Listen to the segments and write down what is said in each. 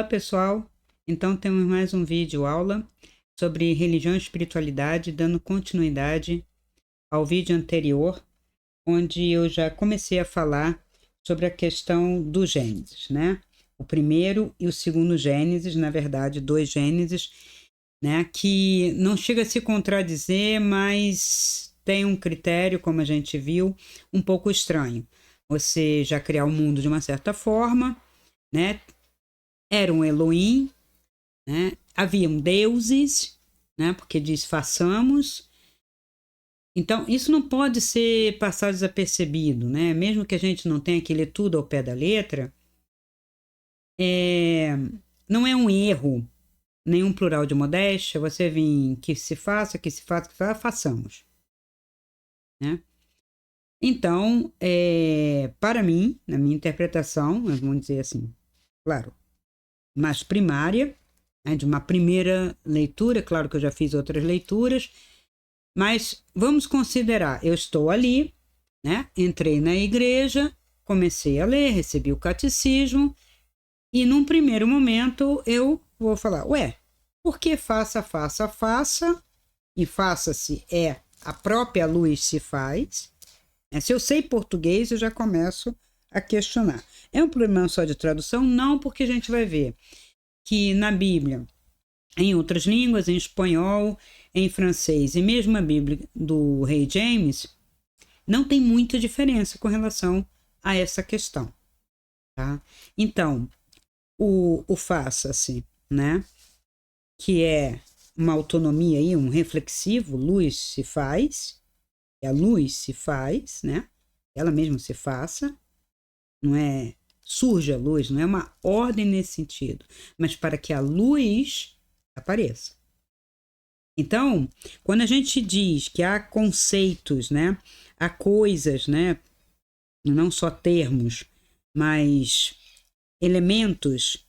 Olá pessoal, então temos mais um vídeo aula sobre religião e espiritualidade, dando continuidade ao vídeo anterior, onde eu já comecei a falar sobre a questão do Gênesis, né? O primeiro e o segundo Gênesis, na verdade, dois Gênesis, né? Que não chega a se contradizer, mas tem um critério, como a gente viu, um pouco estranho. Você já criar o mundo de uma certa forma, né? Era um Elohim, né? Haviam deuses, né? Porque diz façamos. Então, isso não pode ser passado desapercebido, né? Mesmo que a gente não tenha que ler tudo ao pé da letra, não é um erro, nenhum plural de modéstia, você vir que se faça, façamos, né? Então, para mim, na minha interpretação, vamos dizer assim, claro, mais primária, né, de uma primeira leitura, claro que eu já fiz outras leituras, mas vamos considerar, eu estou ali, né, entrei na igreja, comecei a ler, recebi o catecismo, e num primeiro momento eu vou falar, por que faça, e faça-se a própria luz se faz, né? Se eu sei português, eu já começo a questionar. É um problema só de tradução? Não, porque a gente vai ver que na Bíblia, em outras línguas, em espanhol, em francês e mesmo a Bíblia do Rei James, não tem muita diferença com relação a essa questão, tá? Então, o faça-se, né? Que é uma autonomia aí, um reflexivo, luz se faz, a luz se faz, né? Ela mesma se faça, não é surge a luz, não é uma ordem nesse sentido, mas para que a luz apareça. Então, quando a gente diz que há conceitos, né, há coisas, né, não só termos, mas elementos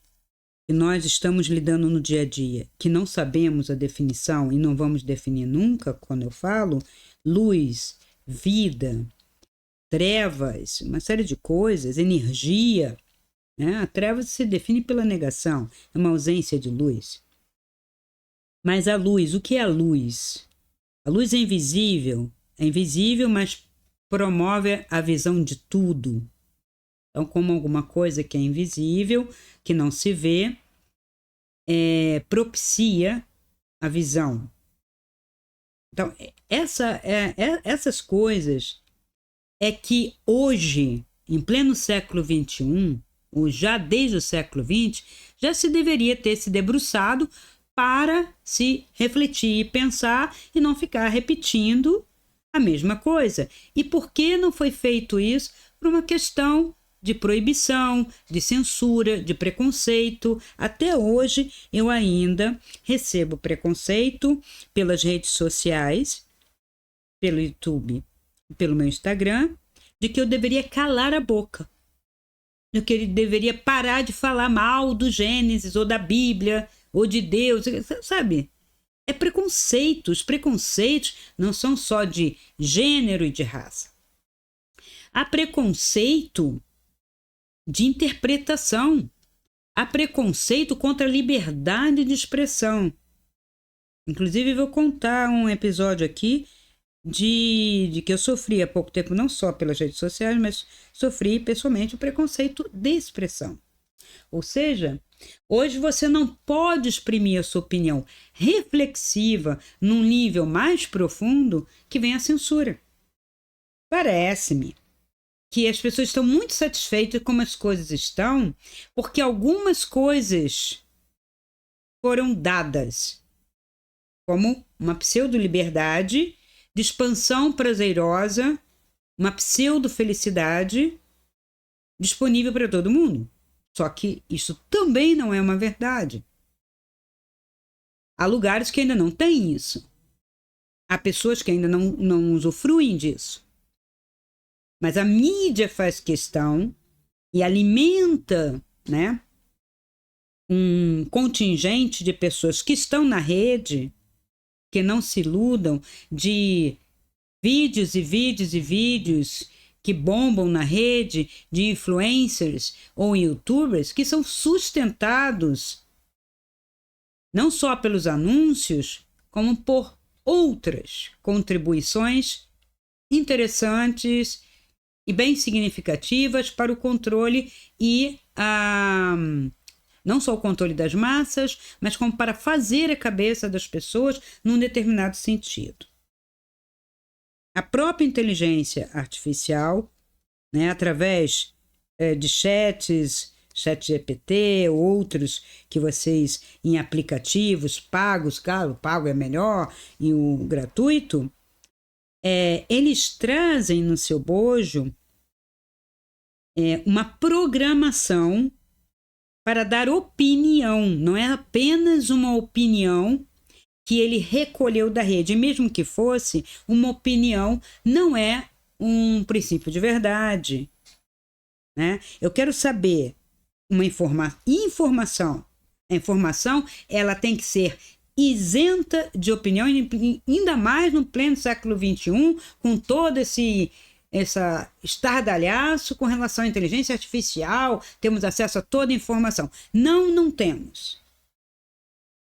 que nós estamos lidando no dia a dia, que não sabemos a definição e não vamos definir nunca, quando eu falo luz, vida, trevas, uma série de coisas, energia, né? A treva se define pela negação, é uma ausência de luz. Mas a luz, o que é a luz? A luz é invisível, mas promove a visão de tudo. Então, como alguma coisa que é invisível, que não se vê, propicia a visão. Então, essas coisas é que hoje, em pleno século XXI, ou já desde o século XX, já se deveria ter se debruçado para se refletir e pensar e não ficar repetindo a mesma coisa. E por que não foi feito isso? Por uma questão de proibição, de censura, de preconceito. Até hoje eu ainda recebo preconceito pelas redes sociais, pelo YouTube, pelo meu Instagram, de que eu deveria calar a boca, de que eu deveria parar de falar mal do Gênesis ou da Bíblia ou de Deus, sabe? É preconceito. Os preconceitos não são só de gênero e de raça. Há preconceito de interpretação. Há preconceito contra a liberdade de expressão. Inclusive, vou contar um episódio aqui de que eu sofri há pouco tempo, não só pelas redes sociais, mas sofri pessoalmente o preconceito de expressão. Ou seja, hoje você não pode exprimir a sua opinião reflexiva num nível mais profundo que vem a censura. Parece-me que as pessoas estão muito satisfeitas como as coisas estão, porque algumas coisas foram dadas, como uma pseudo-liberdade de expansão prazerosa, uma pseudo-felicidade disponível para todo mundo. Só que isso também não é uma verdade. Há lugares que ainda não têm isso. Há pessoas que ainda não usufruem disso. Mas a mídia faz questão e alimenta, né, um contingente de pessoas que estão na rede, que não se iludam, de vídeos que bombam na rede de influencers ou youtubers que são sustentados não só pelos anúncios, como por outras contribuições interessantes e bem significativas para o controle e não só o controle das massas, mas como para fazer a cabeça das pessoas num determinado sentido. A própria inteligência artificial, né, através de chats, ChatGPT, outros que vocês em aplicativos pagos, claro, o pago é melhor e o gratuito, eles trazem no seu bojo uma programação para dar opinião, não é apenas uma opinião que ele recolheu da rede, mesmo que fosse uma opinião, não é um princípio de verdade, né? Eu quero saber uma informação. A informação, ela tem que ser isenta de opinião, ainda mais no pleno século XXI, com todo esse estardalhaço com relação à inteligência artificial, temos acesso a toda a informação. Não temos.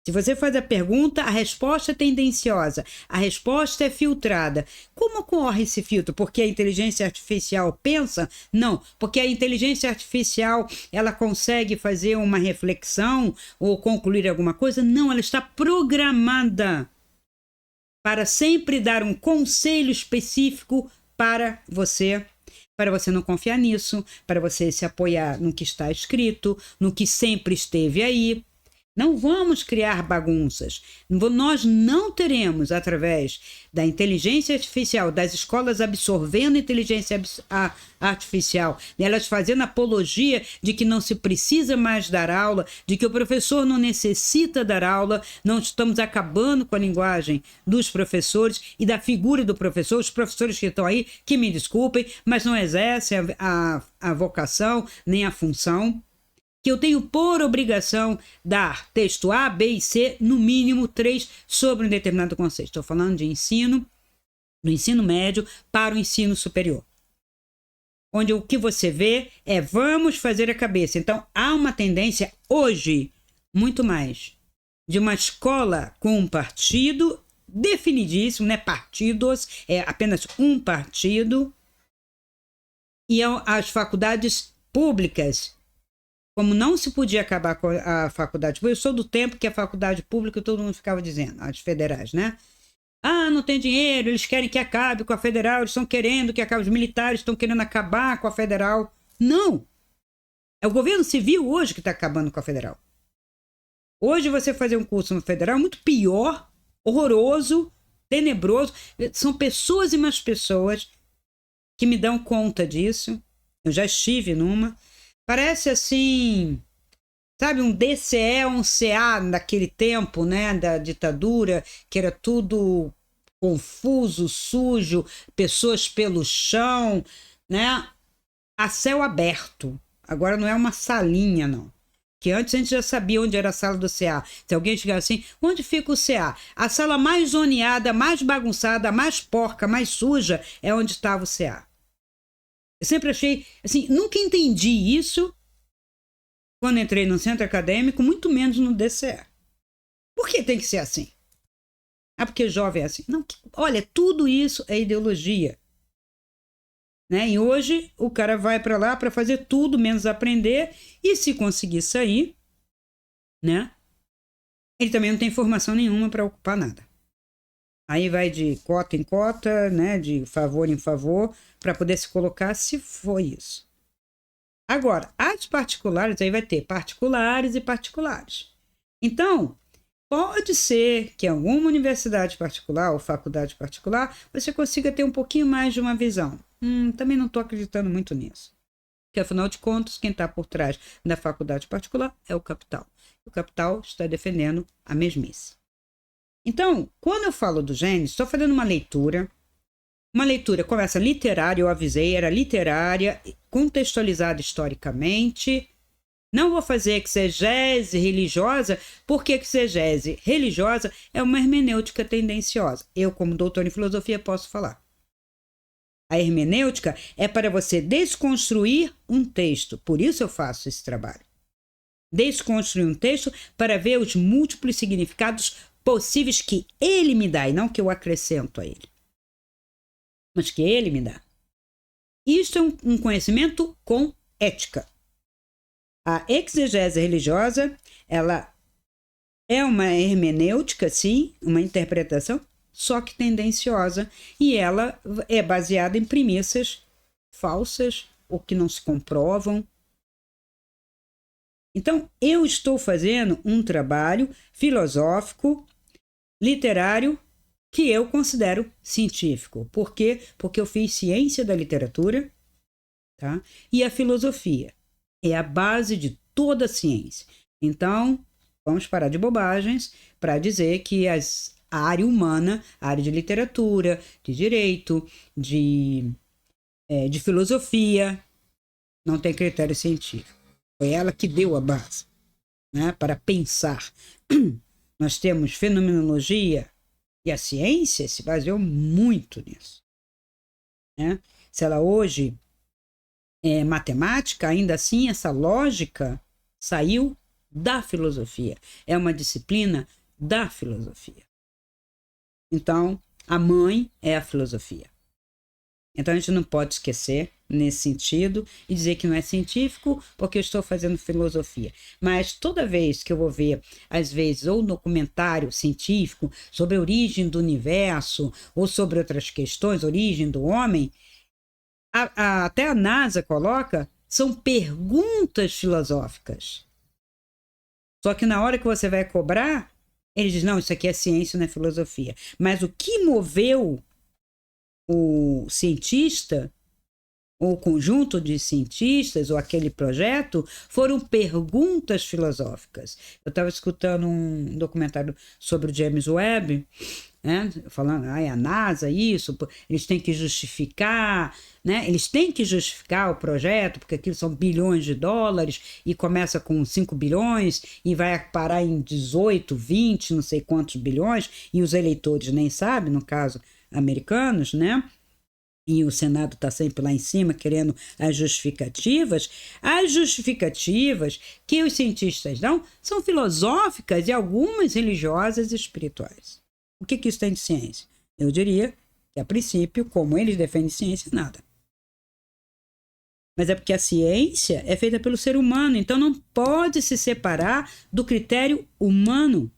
Se você faz a pergunta, a resposta é tendenciosa, a resposta é filtrada. Como ocorre esse filtro? Porque a inteligência artificial pensa? Não, porque a inteligência artificial ela consegue fazer uma reflexão ou concluir alguma coisa? Não, ela está programada para sempre dar um conselho específico para você não confiar nisso, para você se apoiar no que está escrito, no que sempre esteve aí. Não vamos criar bagunças. Nós não teremos, através da inteligência artificial, das escolas absorvendo inteligência artificial, elas fazendo apologia de que não se precisa mais dar aula, de que o professor não necessita dar aula, não estamos acabando com a linguagem dos professores e da figura do professor. Os professores que estão aí, que me desculpem, mas não exercem a vocação nem a função. Que eu tenho por obrigação dar texto A, B e C, no mínimo 3, sobre um determinado conceito. Estou falando de ensino, do ensino médio para o ensino superior. Onde o que você vê é vamos fazer a cabeça. Então, há uma tendência hoje, muito mais, de uma escola com um partido definidíssimo, né? Partidos, é apenas um partido, e as faculdades públicas. Como não se podia acabar com a faculdade pública, eu sou do tempo que a faculdade pública todo mundo ficava dizendo, as federais, né? Ah, não tem dinheiro, eles querem que acabe com a federal, eles estão querendo que acabe, os militares estão querendo acabar com a federal. Não! É o governo civil hoje que está acabando com a federal. Hoje você fazer um curso no federal é muito pior, horroroso, tenebroso. São pessoas e mais pessoas que me dão conta disso. Eu já estive numa. Parece assim, sabe, um DCE, um CA naquele tempo, né, da ditadura, que era tudo confuso, sujo, pessoas pelo chão, né, a céu aberto. Agora não é uma salinha, não. Que antes a gente já sabia onde era a sala do CA. Se alguém chegar assim, onde fica o CA? A sala mais zoneada, mais bagunçada, mais porca, mais suja é onde estava o CA. Eu sempre achei, assim, nunca entendi isso quando entrei no centro acadêmico, muito menos no DCE. Por que tem que ser assim? Ah, porque jovem é assim. Não, olha, tudo isso é ideologia. Né? E hoje o cara vai para lá para fazer tudo menos aprender e se conseguir sair, né? Ele também não tem formação nenhuma para ocupar nada. Aí vai de cota em cota, né, de favor em favor, para poder se colocar, se for isso. Agora, as particulares, aí vai ter particulares e particulares. Então, pode ser que em alguma universidade particular ou faculdade particular, você consiga ter um pouquinho mais de uma visão. Também não estou acreditando muito nisso. Porque, afinal de contas, quem está por trás da faculdade particular é o capital. O capital está defendendo a mesmice. Então, quando eu falo do Gênesis, estou fazendo uma leitura começa literária, eu avisei, era literária, contextualizada historicamente. Não vou fazer exegese religiosa, porque exegese religiosa é uma hermenêutica tendenciosa. Eu, como doutor em filosofia, posso falar. A hermenêutica é para você desconstruir um texto. Por isso eu faço esse trabalho. Desconstruir um texto para ver os múltiplos significados possíveis que ele me dá, e não que eu acrescento a ele, mas que ele me dá. Isto é um conhecimento com ética. A exegese religiosa, ela é uma hermenêutica, sim, uma interpretação, só que tendenciosa, e ela é baseada em premissas falsas ou que não se comprovam. Então, eu estou fazendo um trabalho filosófico, literário, que eu considero científico. Por quê? Porque eu fiz ciência da literatura, tá? E a filosofia é a base de toda a ciência. Então, vamos parar de bobagens para dizer que a área humana, a área de literatura, de direito, de filosofia, não tem critério científico. Foi ela que deu a base, né, para pensar. Nós temos fenomenologia e a ciência se baseou muito nisso, né? Se ela hoje é matemática, ainda assim essa lógica saiu da filosofia. É uma disciplina da filosofia. Então, a mãe é a filosofia. Então, a gente não pode esquecer nesse sentido e dizer que não é científico porque eu estou fazendo filosofia. Mas toda vez que eu vou ver, às vezes, ou um documentário científico sobre a origem do universo ou sobre outras questões, origem do homem, até a NASA coloca, são perguntas filosóficas. Só que na hora que você vai cobrar, ele diz, não, isso aqui é ciência, não é filosofia. Mas o que moveu o cientista, ou o conjunto de cientistas, ou aquele projeto, foram perguntas filosóficas. Eu estava escutando um documentário sobre o James Webb, né, falando, a NASA, isso, eles têm que justificar, né, eles têm que justificar o projeto, porque aquilo são bilhões de dólares, e começa com 5 bilhões, e vai parar em 18, 20, não sei quantos bilhões, e os eleitores nem sabem, no caso, americanos, né? E o Senado está sempre lá em cima querendo as justificativas. As justificativas que os cientistas dão são filosóficas e algumas religiosas e espirituais. O que isso tem de ciência? Eu diria que, a princípio, como eles defendem ciência, nada. Mas é porque a ciência é feita pelo ser humano, então não pode se separar do critério humano.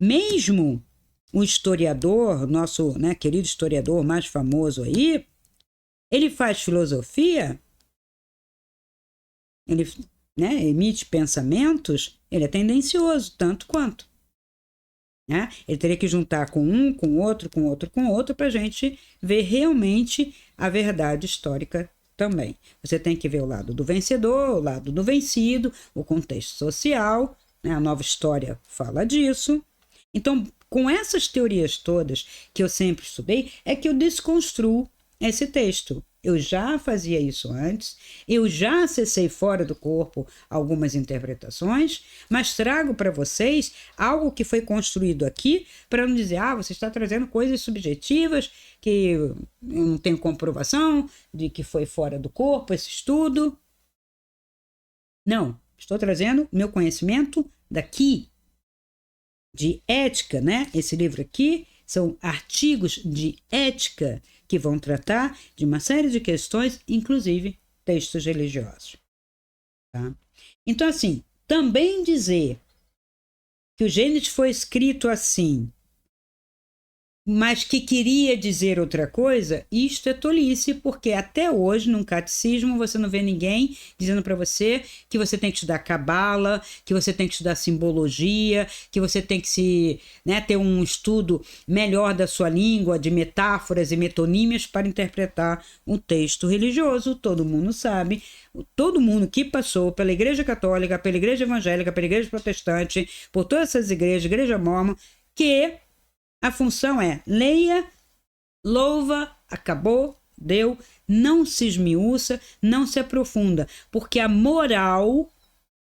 Mesmo o historiador, nosso, né, querido historiador mais famoso aí, ele faz filosofia, ele, né, emite pensamentos, ele é tendencioso, tanto quanto. Né? Ele teria que juntar com um, com outro, com outro, com outro, para a gente ver realmente a verdade histórica também. Você tem que ver o lado do vencedor, o lado do vencido, o contexto social, né? A Nova História fala disso. Então, com essas teorias todas que eu sempre estudei, é que eu desconstruo esse texto. Eu já fazia isso antes, eu já acessei fora do corpo algumas interpretações, mas trago para vocês algo que foi construído aqui, para não dizer, você está trazendo coisas subjetivas, que eu não tenho comprovação de que foi fora do corpo esse estudo. Não, estou trazendo meu conhecimento daqui, de ética, né? Esse livro aqui são artigos de ética que vão tratar de uma série de questões, inclusive textos religiosos. Tá? Então, assim, também dizer que o Gênesis foi escrito assim, mas que queria dizer outra coisa, isto é tolice, porque até hoje, num catecismo, você não vê ninguém dizendo para você que você tem que estudar cabala, que você tem que estudar simbologia, que você tem que ter um estudo melhor da sua língua, de metáforas e metonímias para interpretar um texto religioso. Todo mundo sabe, todo mundo que passou pela Igreja Católica, pela Igreja Evangélica, pela Igreja Protestante, por todas essas igrejas, Igreja Mórmon, que a função é leia, louva, acabou, deu, não se esmiuça, não se aprofunda, porque a moral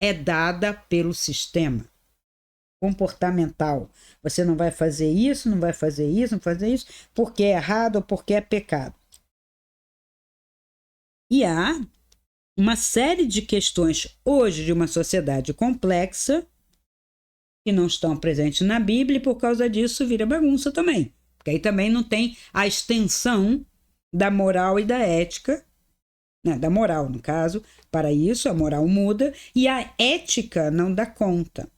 é dada pelo sistema comportamental. Você não vai fazer isso, não vai fazer isso, não vai fazer isso, porque é errado ou porque é pecado. E há uma série de questões hoje de uma sociedade complexa que não estão presentes na Bíblia e por causa disso vira bagunça também. Porque aí também não tem a extensão da moral e da ética, né, da moral no caso, para isso a moral muda e a ética não dá conta.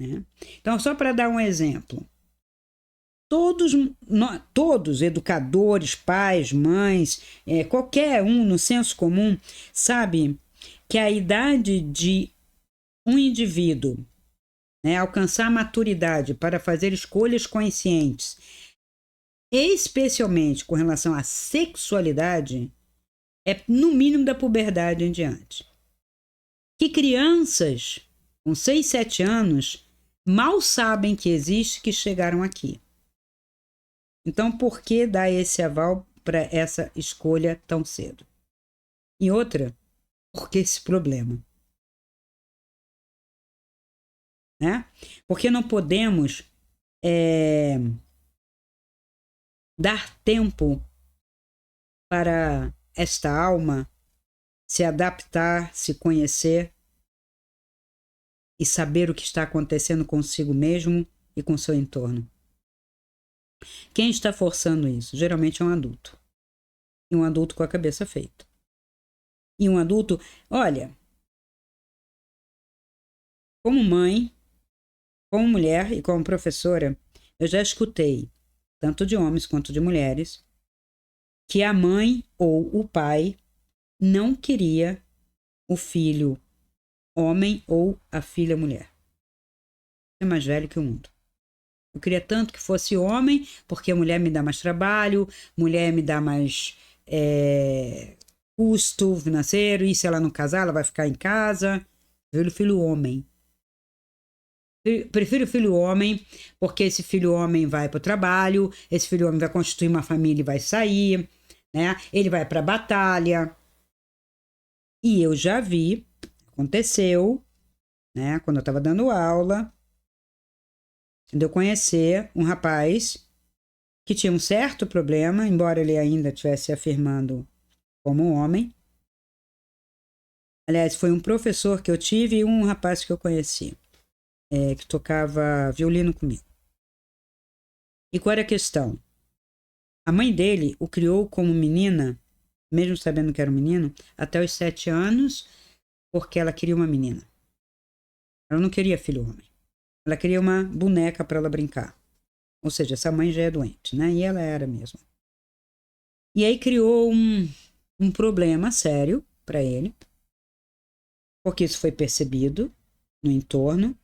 Né? Então, só para dar um exemplo, todos educadores, pais, mães, qualquer um no senso comum, sabe que a idade de um indivíduo, né, alcançar a maturidade para fazer escolhas conscientes, especialmente com relação à sexualidade, é no mínimo da puberdade em diante. Que crianças com 6, 7 anos mal sabem que existe, que chegaram aqui. Então, por que dar esse aval para essa escolha tão cedo? E outra, por que esse problema? Né? Porque não podemos dar tempo para esta alma se adaptar, se conhecer e saber o que está acontecendo consigo mesmo e com seu entorno. Quem está forçando isso? Geralmente é um adulto. E um adulto com a cabeça feita. E um adulto, olha, como mãe, como mulher e como professora, eu já escutei, tanto de homens quanto de mulheres, que a mãe ou o pai não queria o filho homem ou a filha mulher. É mais velho que o mundo. Eu queria tanto que fosse homem, porque a mulher me dá mais trabalho, mulher me dá mais custo financeiro, e se ela não casar, ela vai ficar em casa. Eu prefiro filho homem. Prefiro filho homem, porque esse filho homem vai para o trabalho, esse filho homem vai constituir uma família e vai sair, né? Ele vai para a batalha. E eu já vi, aconteceu, né? Quando eu estava dando aula, de eu conhecer um rapaz que tinha um certo problema, embora ele ainda estivesse se afirmando como homem. Aliás, foi um professor que eu tive e um rapaz que eu conheci, que tocava violino comigo. E qual era a questão? A mãe dele o criou como menina, mesmo sabendo que era um menino, até os 7 anos, porque ela queria uma menina. Ela não queria filho homem. Ela queria uma boneca para ela brincar. Ou seja, essa mãe já é doente, né? E ela era mesmo. E aí criou um problema sério para ele, porque isso foi percebido no entorno.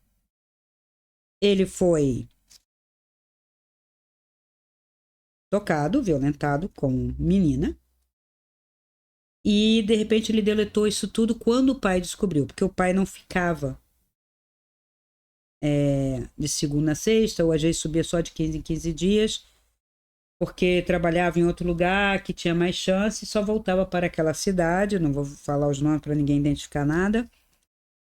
Ele foi tocado, violentado como menina. E, de repente, ele deletou isso tudo quando o pai descobriu, porque o pai não ficava de segunda a sexta, ou às vezes subia só de 15 em 15 dias, porque trabalhava em outro lugar que tinha mais chance e só voltava para aquela cidade. Não vou falar os nomes para ninguém identificar nada.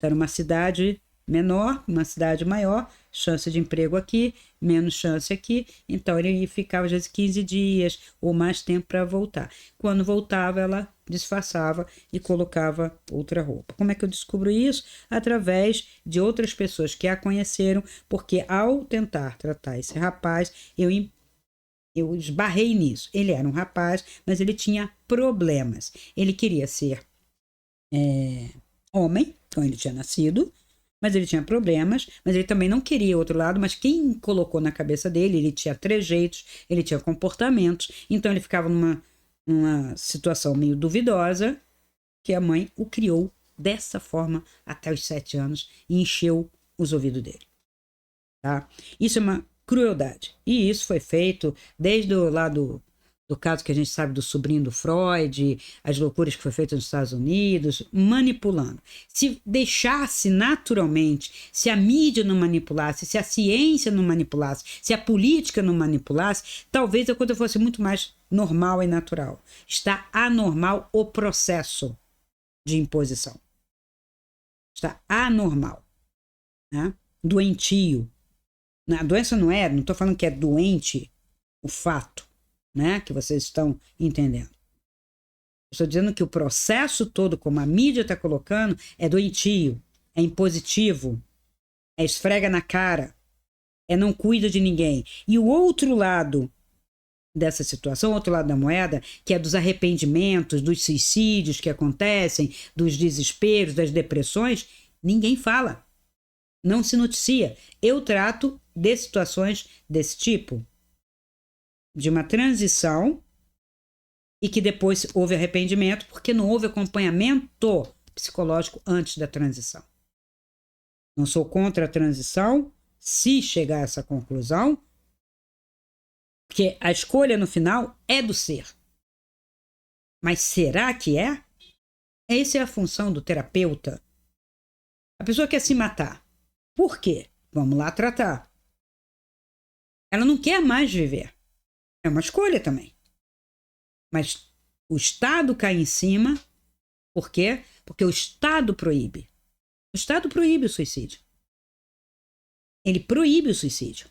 Era uma cidade menor, uma cidade maior, chance de emprego aqui, menos chance aqui. Então ele ficava às vezes 15 dias ou mais tempo para voltar. Quando voltava, ela disfarçava e colocava outra roupa. Como é que eu descubro isso? Através de outras pessoas que a conheceram, porque ao tentar tratar esse rapaz, eu esbarrei nisso. Ele era um rapaz, mas ele tinha problemas. Ele queria ser homem, então ele tinha nascido, mas ele tinha problemas, mas ele também não queria outro lado, mas quem colocou na cabeça dele, ele tinha trejeitos, ele tinha comportamentos, então ele ficava numa situação meio duvidosa, que a mãe o criou dessa forma até os 7 anos e encheu os ouvidos dele. Tá? Isso é uma crueldade. E isso foi feito desde o lado do caso que a gente sabe do sobrinho do Freud, as loucuras que foi feito nos Estados Unidos, manipulando. Se deixasse naturalmente, se a mídia não manipulasse, se a ciência não manipulasse, se a política não manipulasse, talvez a coisa fosse muito mais normal e natural. Está anormal o processo de imposição. Está anormal. Né? Doentio. A doença não estou falando que é doente o fato, né? Que vocês estão entendendo. Estou dizendo que o processo todo, como a mídia está colocando, é doentio, é impositivo, é esfrega na cara, é não cuida de ninguém. E o outro lado dessa situação, outro lado da moeda, que é dos arrependimentos, dos suicídios que acontecem, dos desesperos, das depressões, ninguém fala, não se noticia. Eu trato de situações desse tipo, de uma transição e que depois houve arrependimento porque não houve acompanhamento psicológico antes da transição. Não sou contra a transição, se chegar a essa conclusão, porque a escolha no final é do ser. Mas será que é? Essa é a função do terapeuta. A pessoa quer se matar. Por quê? Vamos lá tratar. Ela não quer mais viver. É uma escolha também. Mas o Estado cai em cima. Por quê? Porque o Estado proíbe. O Estado proíbe o suicídio. Ele proíbe o suicídio.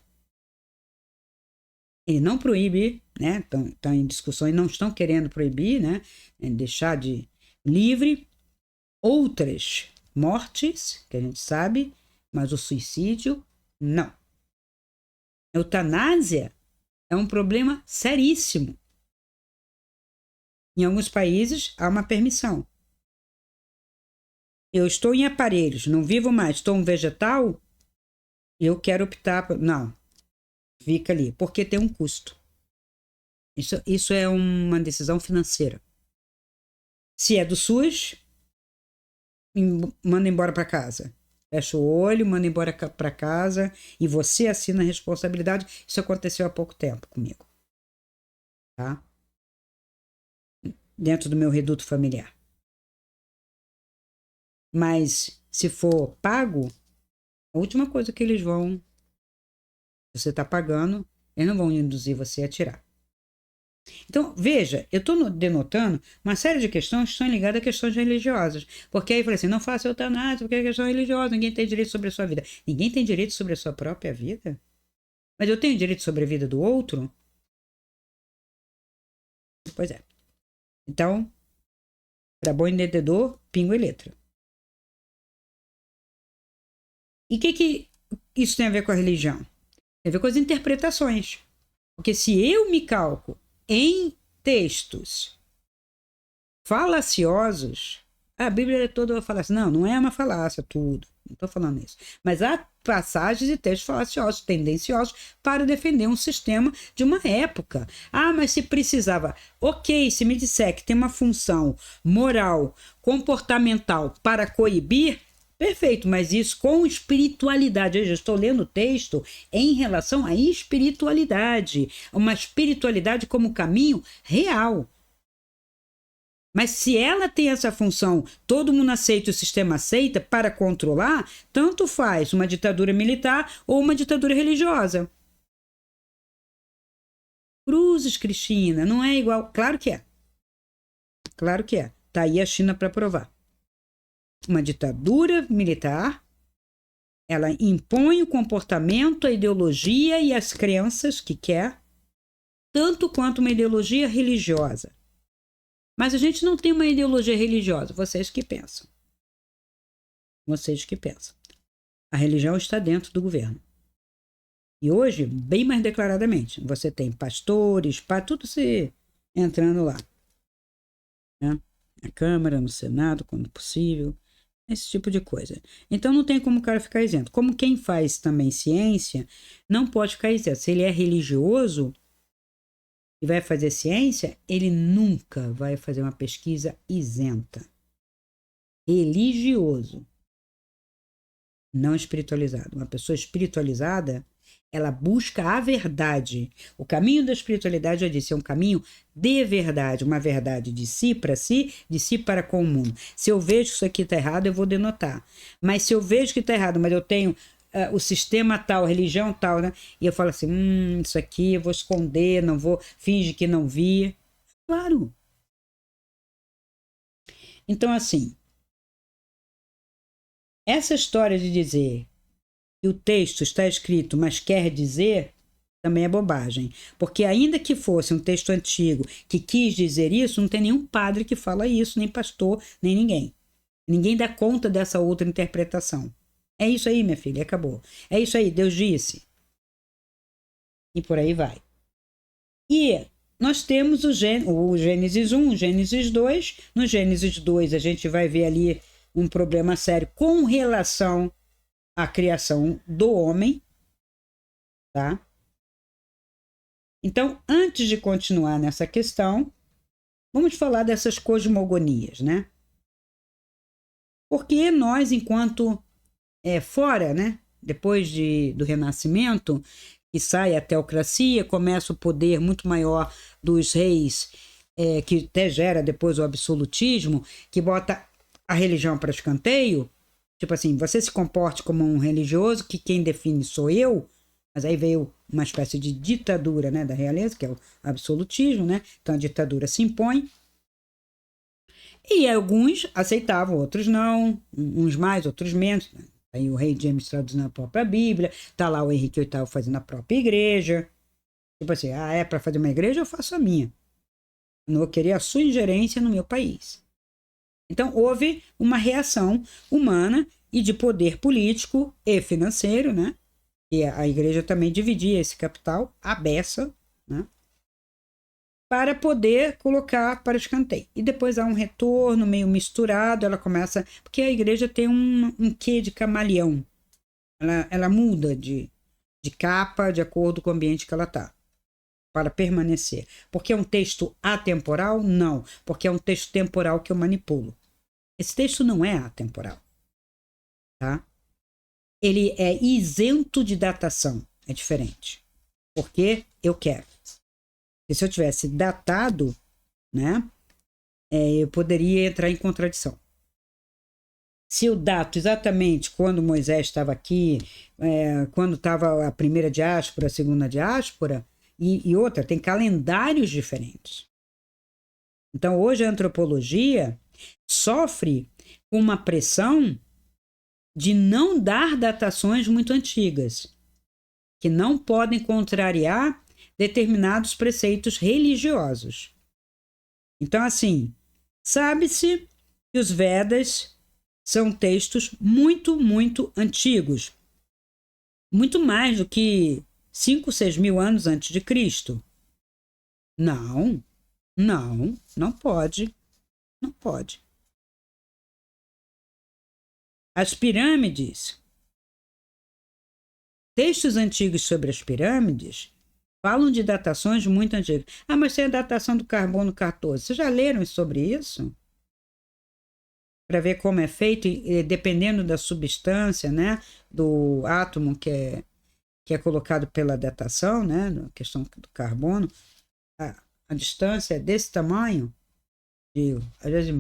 Ele não proíbe, né? Estão em discussão e não estão querendo proibir, né? Deixar de livre outras mortes, que a gente sabe, mas o suicídio, não. A eutanásia é um problema seríssimo. Em alguns países há uma permissão. Eu estou em aparelhos, não vivo mais, estou um vegetal, eu quero optar por... Não, fica ali, porque tem um custo. Isso é uma decisão financeira. Se é do SUS, manda embora para casa. Fecha o olho, manda embora para casa e você assina a responsabilidade. Isso aconteceu há pouco tempo comigo. Tá? Dentro do meu reduto familiar. Mas se for pago, a última coisa que eles vão, se você está pagando, eles não vão induzir você a tirar. Então, veja, eu estou denotando uma série de questões que estão ligadas a questões religiosas. Porque aí eu falei assim, não faça eutanásia porque é questão religiosa, ninguém tem direito sobre a sua vida. Ninguém tem direito sobre a sua própria vida? Mas eu tenho direito sobre a vida do outro? Pois é. Então, para bom entendedor, pingo e letra. E o que isso tem a ver com a religião? Tem a ver com as interpretações. Porque se eu me calco em textos falaciosos, a Bíblia toda vai falar assim, não é uma falácia tudo, não estou falando isso. Mas há passagens e textos falaciosos, tendenciosos, para defender um sistema de uma época. Ah, mas se precisava. Ok, se me disser que tem uma função moral, comportamental para coibir, perfeito, mas isso com espiritualidade. Eu já estou lendo o texto em relação à espiritualidade, uma espiritualidade como caminho real. Mas se ela tem essa função, todo mundo aceita, o sistema aceita, para controlar, tanto faz uma ditadura militar ou uma ditadura religiosa. Cruzes, Cristina, não é igual? Claro que é. Claro que é. Está aí a China para provar. Uma ditadura militar, ela impõe o comportamento, a ideologia e as crenças que quer, tanto quanto uma ideologia religiosa. Mas a gente não tem uma ideologia religiosa, vocês que pensam. Vocês que pensam. A religião está dentro do governo. E hoje, bem mais declaradamente, você tem pastores, tudo se entrando lá. Né? Na Câmara, no Senado, quando possível, esse tipo de coisa. Então não tem como o cara ficar isento. Como quem faz também ciência, não pode ficar isento. Se ele é religioso e vai fazer ciência, ele nunca vai fazer uma pesquisa isenta. Religioso, não espiritualizado. Uma pessoa espiritualizada, ela busca a verdade. O caminho da espiritualidade, eu disse, é um caminho de verdade, uma verdade de si para si, de si para com o mundo. Se eu vejo que isso aqui está errado, eu vou denotar. Mas se eu vejo que está errado, mas eu tenho o sistema tal, a religião tal, né? E eu falo assim, isso aqui eu vou esconder, não vou, finge que não vi. Claro. Então, assim, essa história de dizer que o texto está escrito, mas quer dizer, também é bobagem. Porque ainda que fosse um texto antigo que quis dizer isso, não tem nenhum padre que fala isso, nem pastor, nem ninguém. Ninguém dá conta dessa outra interpretação. É isso aí, minha filha, acabou. É isso aí, Deus disse. E por aí vai. E nós temos o Gênesis 1, o Gênesis 2. No Gênesis 2, a gente vai ver ali um problema sério com relação à criação do homem, tá? Então, antes de continuar nessa questão, vamos falar dessas cosmogonias, né? Porque nós, enquanto fora, né? Depois do Renascimento, que sai a teocracia, começa o poder muito maior dos reis, que até gera depois o absolutismo, que bota a religião para escanteio. Tipo assim, você se comporte como um religioso, que quem define sou eu. Mas aí veio uma espécie de ditadura, né, da realeza, que é o absolutismo, né? Então a ditadura se impõe. E alguns aceitavam, outros não, uns mais, outros menos. Aí o rei James traduzindo a própria Bíblia, tá lá o Henrique VIII fazendo a própria igreja. Tipo assim, é para fazer uma igreja, eu faço a minha. Eu não vou querer a sua ingerência no meu país. Então houve uma reação humana e de poder político e financeiro, né? E a igreja também dividia esse capital, a beça, né? Para poder colocar para escanteio. E depois há um retorno meio misturado, ela começa... Porque a igreja tem um quê de camaleão. Ela muda de capa de acordo com o ambiente que ela está, para permanecer. Porque é um texto atemporal? Não. Porque é um texto temporal que eu manipulo. Esse texto não é atemporal. Tá? Ele é isento de datação. É diferente. Porque eu quero. E se eu tivesse datado, né, eu poderia entrar em contradição. Se eu dato exatamente quando Moisés estava aqui, quando estava a primeira diáspora, a segunda diáspora, e outra, tem calendários diferentes. Então, hoje a antropologia sofre uma pressão de não dar datações muito antigas, que não podem contrariar determinados preceitos religiosos. Então, assim, sabe-se que os Vedas são textos muito, muito antigos. Muito mais do que 5, 6 mil anos antes de Cristo. Não, não pode. Não pode. As pirâmides, textos antigos sobre as pirâmides, falam de datações muito antigas. Ah, mas tem a datação do carbono 14. Vocês já leram sobre isso? Para ver como é feito, dependendo da substância, né, do átomo que é colocado pela datação, né, na questão do carbono, a distância é desse tamanho, às vezes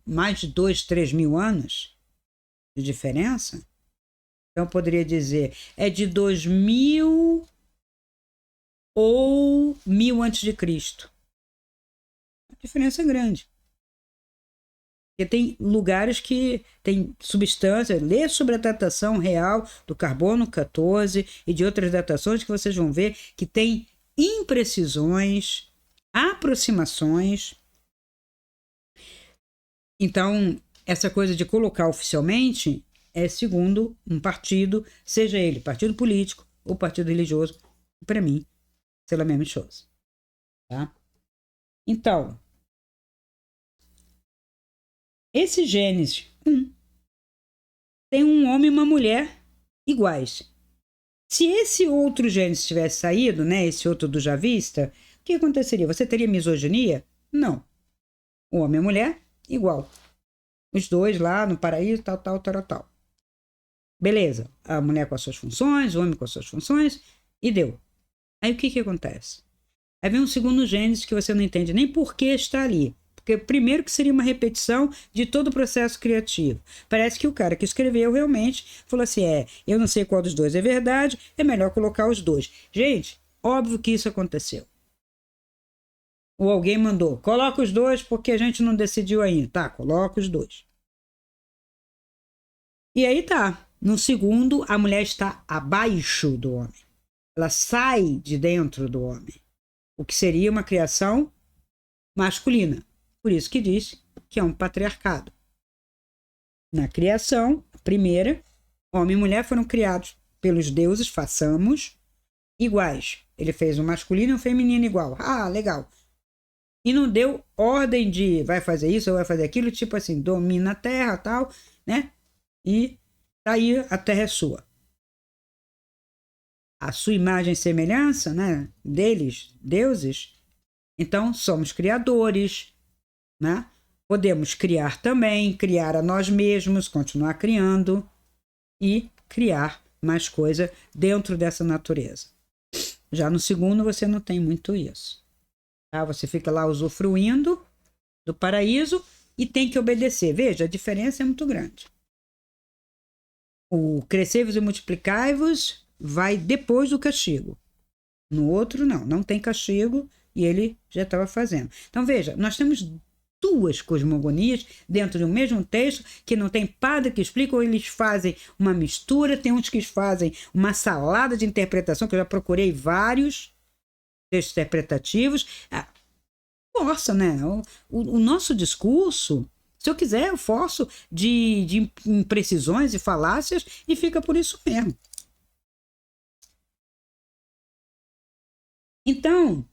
mais de 2, 3 mil anos de diferença. Então, eu poderia dizer, é de 2000 ou 1000 antes de Cristo. A diferença é grande. Porque tem lugares que tem substância, lê sobre a datação real do carbono 14 e de outras datações que vocês vão ver que tem imprecisões, aproximações. Então, essa coisa de colocar oficialmente é segundo um partido, seja ele partido político ou partido religioso, para mim, c'est la même chose. Tá? Então, esse Gênesis 1 tem um homem e uma mulher iguais. Se esse outro Gênesis tivesse saído, né, esse outro do Javista, o que aconteceria? Você teria misoginia? Não. O homem e a mulher, igual. Os dois lá no paraíso, tal. Beleza. A mulher com as suas funções, o homem com as suas funções, e deu. Aí o que acontece? Aí vem um segundo Gênesis que você não entende nem por que está ali. Porque primeiro que seria uma repetição de todo o processo criativo. Parece que o cara que escreveu realmente falou assim, eu não sei qual dos dois é verdade, é melhor colocar os dois. Gente, óbvio que isso aconteceu. Ou alguém mandou, coloca os dois porque a gente não decidiu ainda. Tá, coloca os dois. E aí tá. No segundo, a mulher está abaixo do homem. ela sai de dentro do homem, o que seria uma criação masculina. Por isso que diz que é um patriarcado. Na criação, a primeira, homem e mulher foram criados pelos deuses, façamos iguais. Ele fez um masculino e um feminino igual. Ah, legal. E não deu ordem de vai fazer isso ou vai fazer aquilo, tipo assim, domina a terra, tal, né? E aí a terra é sua. A sua imagem e semelhança, né, deles, deuses, então somos criadores, né? Podemos criar também, criar a nós mesmos, continuar criando e criar mais coisa dentro dessa natureza. Já no segundo você não tem muito isso. Tá? Você fica lá usufruindo do paraíso e tem que obedecer. Veja, a diferença é muito grande. O crescei-vos e multiplicai-vos vai depois do castigo. No outro, não tem castigo e ele já estava fazendo. Então, veja, nós temos duas cosmogonias dentro de um mesmo texto que não tem padre que explica, ou eles fazem uma mistura, tem uns que fazem uma salada de interpretação, que eu já procurei vários textos interpretativos. Força, né? O nosso discurso, se eu quiser, eu forço de imprecisões e falácias e fica por isso mesmo. Então,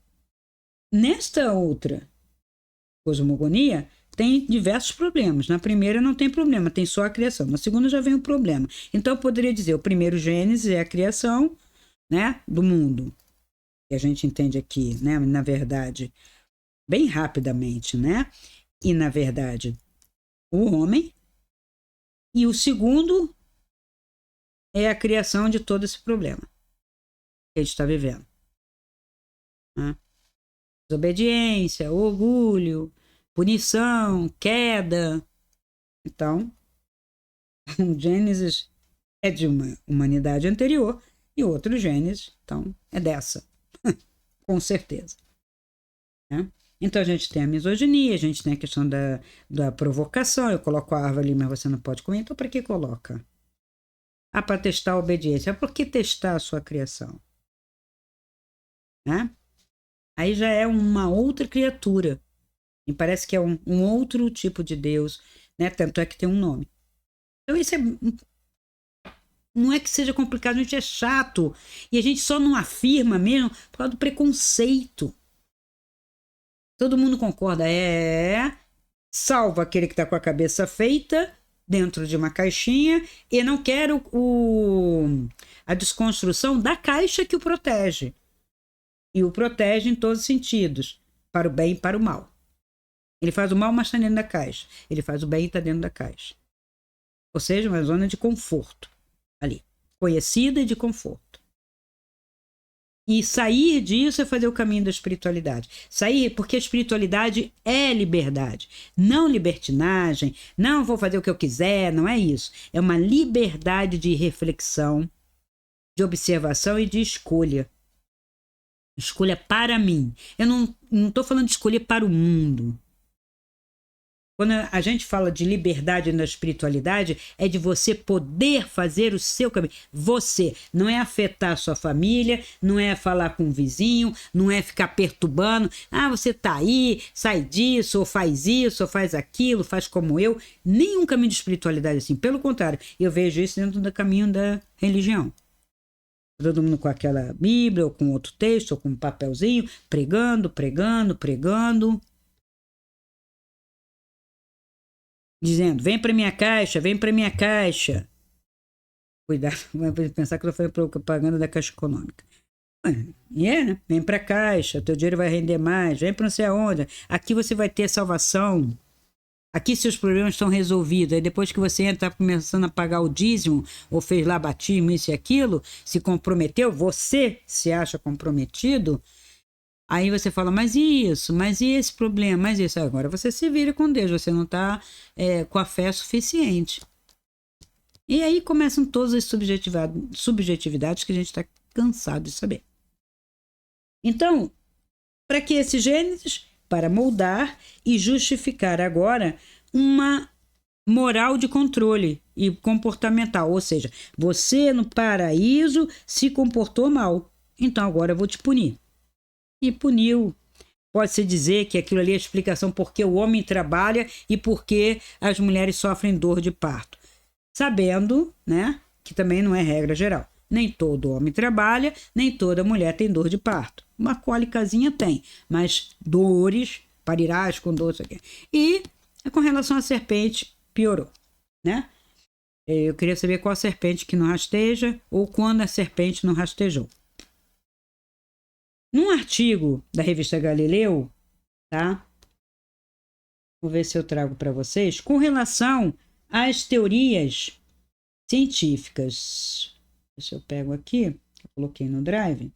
nesta outra cosmogonia, tem diversos problemas. Na primeira não tem problema, tem só a criação. Na segunda já vem o problema. Então, eu poderia dizer, o primeiro Gênesis é a criação, né, do mundo. Que a gente entende aqui, né, na verdade, bem rapidamente, né? E, na verdade, o homem. E o segundo é a criação de todo esse problema que a gente está vivendo. Né? Desobediência, orgulho, punição, queda. Então, um Gênesis é de uma humanidade anterior e outro Gênesis, então, é dessa, com certeza. Né? Então, a gente tem a misoginia, a gente tem a questão da provocação. Eu coloco a árvore ali, mas você não pode comer, então para que coloca? Ah, para testar a obediência. Por que testar a sua criação? Né? Aí já é uma outra criatura. Me parece que é um outro tipo de Deus, né? Tanto é que tem um nome. Então isso não é que seja complicado, a gente é chato. E a gente só não afirma mesmo por causa do preconceito. Todo mundo concorda, salva aquele que está com a cabeça feita dentro de uma caixinha e não quer a desconstrução da caixa que o protege. E o protege em todos os sentidos, para o bem e para o mal. Ele faz o mal, mas está dentro da caixa. Ele faz o bem e está dentro da caixa. Ou seja, uma zona de conforto ali. Conhecida e de conforto. E sair disso é fazer o caminho da espiritualidade. Sair, porque a espiritualidade é liberdade. Não libertinagem, não vou fazer o que eu quiser, não é isso. É uma liberdade de reflexão, de observação e de escolha. Escolha para mim. Eu não estou falando de escolher para o mundo. Quando a gente fala de liberdade na espiritualidade, é de você poder fazer o seu caminho. Você. Não é afetar a sua família, não é falar com o vizinho, não é ficar perturbando. Ah, você tá aí, sai disso, ou faz aquilo, faz como eu. Nenhum caminho de espiritualidade assim. Pelo contrário, eu vejo isso dentro do caminho da religião. Todo mundo com aquela Bíblia, ou com outro texto, ou com um papelzinho, pregando. Dizendo, vem para minha caixa, vem para minha caixa. Cuidado, vai pensar que eu fui propaganda da Caixa Econômica. Né? Vem para a caixa, teu dinheiro vai render mais, vem para não sei aonde. Aqui você vai ter salvação. Aqui seus problemas estão resolvidos. Aí depois que você entra começando a pagar o dízimo, ou fez lá batismo, isso e aquilo, se comprometeu, você se acha comprometido, aí você fala, mas e esse problema, mas isso. Agora você se vira com Deus, você não está com a fé suficiente. E aí começam todas as subjetividades que a gente está cansado de saber. Então, para que esse Gênesis? Para moldar e justificar agora uma moral de controle e comportamental. Ou seja, você no paraíso se comportou mal. então agora eu vou te punir. E puniu. Pode-se dizer que aquilo ali é a explicação por que o homem trabalha e por que as mulheres sofrem dor de parto. Sabendo, né, que também não é regra geral. Nem todo homem trabalha, nem toda mulher tem dor de parto. Uma cólicazinha tem, mas dores, parirás com dor, isso aqui. E com relação à serpente, piorou, né? Eu queria saber qual serpente que não rasteja ou quando a serpente não rastejou. Num artigo da revista Galileu, tá? Vou ver se eu trago para vocês, com relação às teorias científicas. Deixa eu pego aqui, eu coloquei no Drive.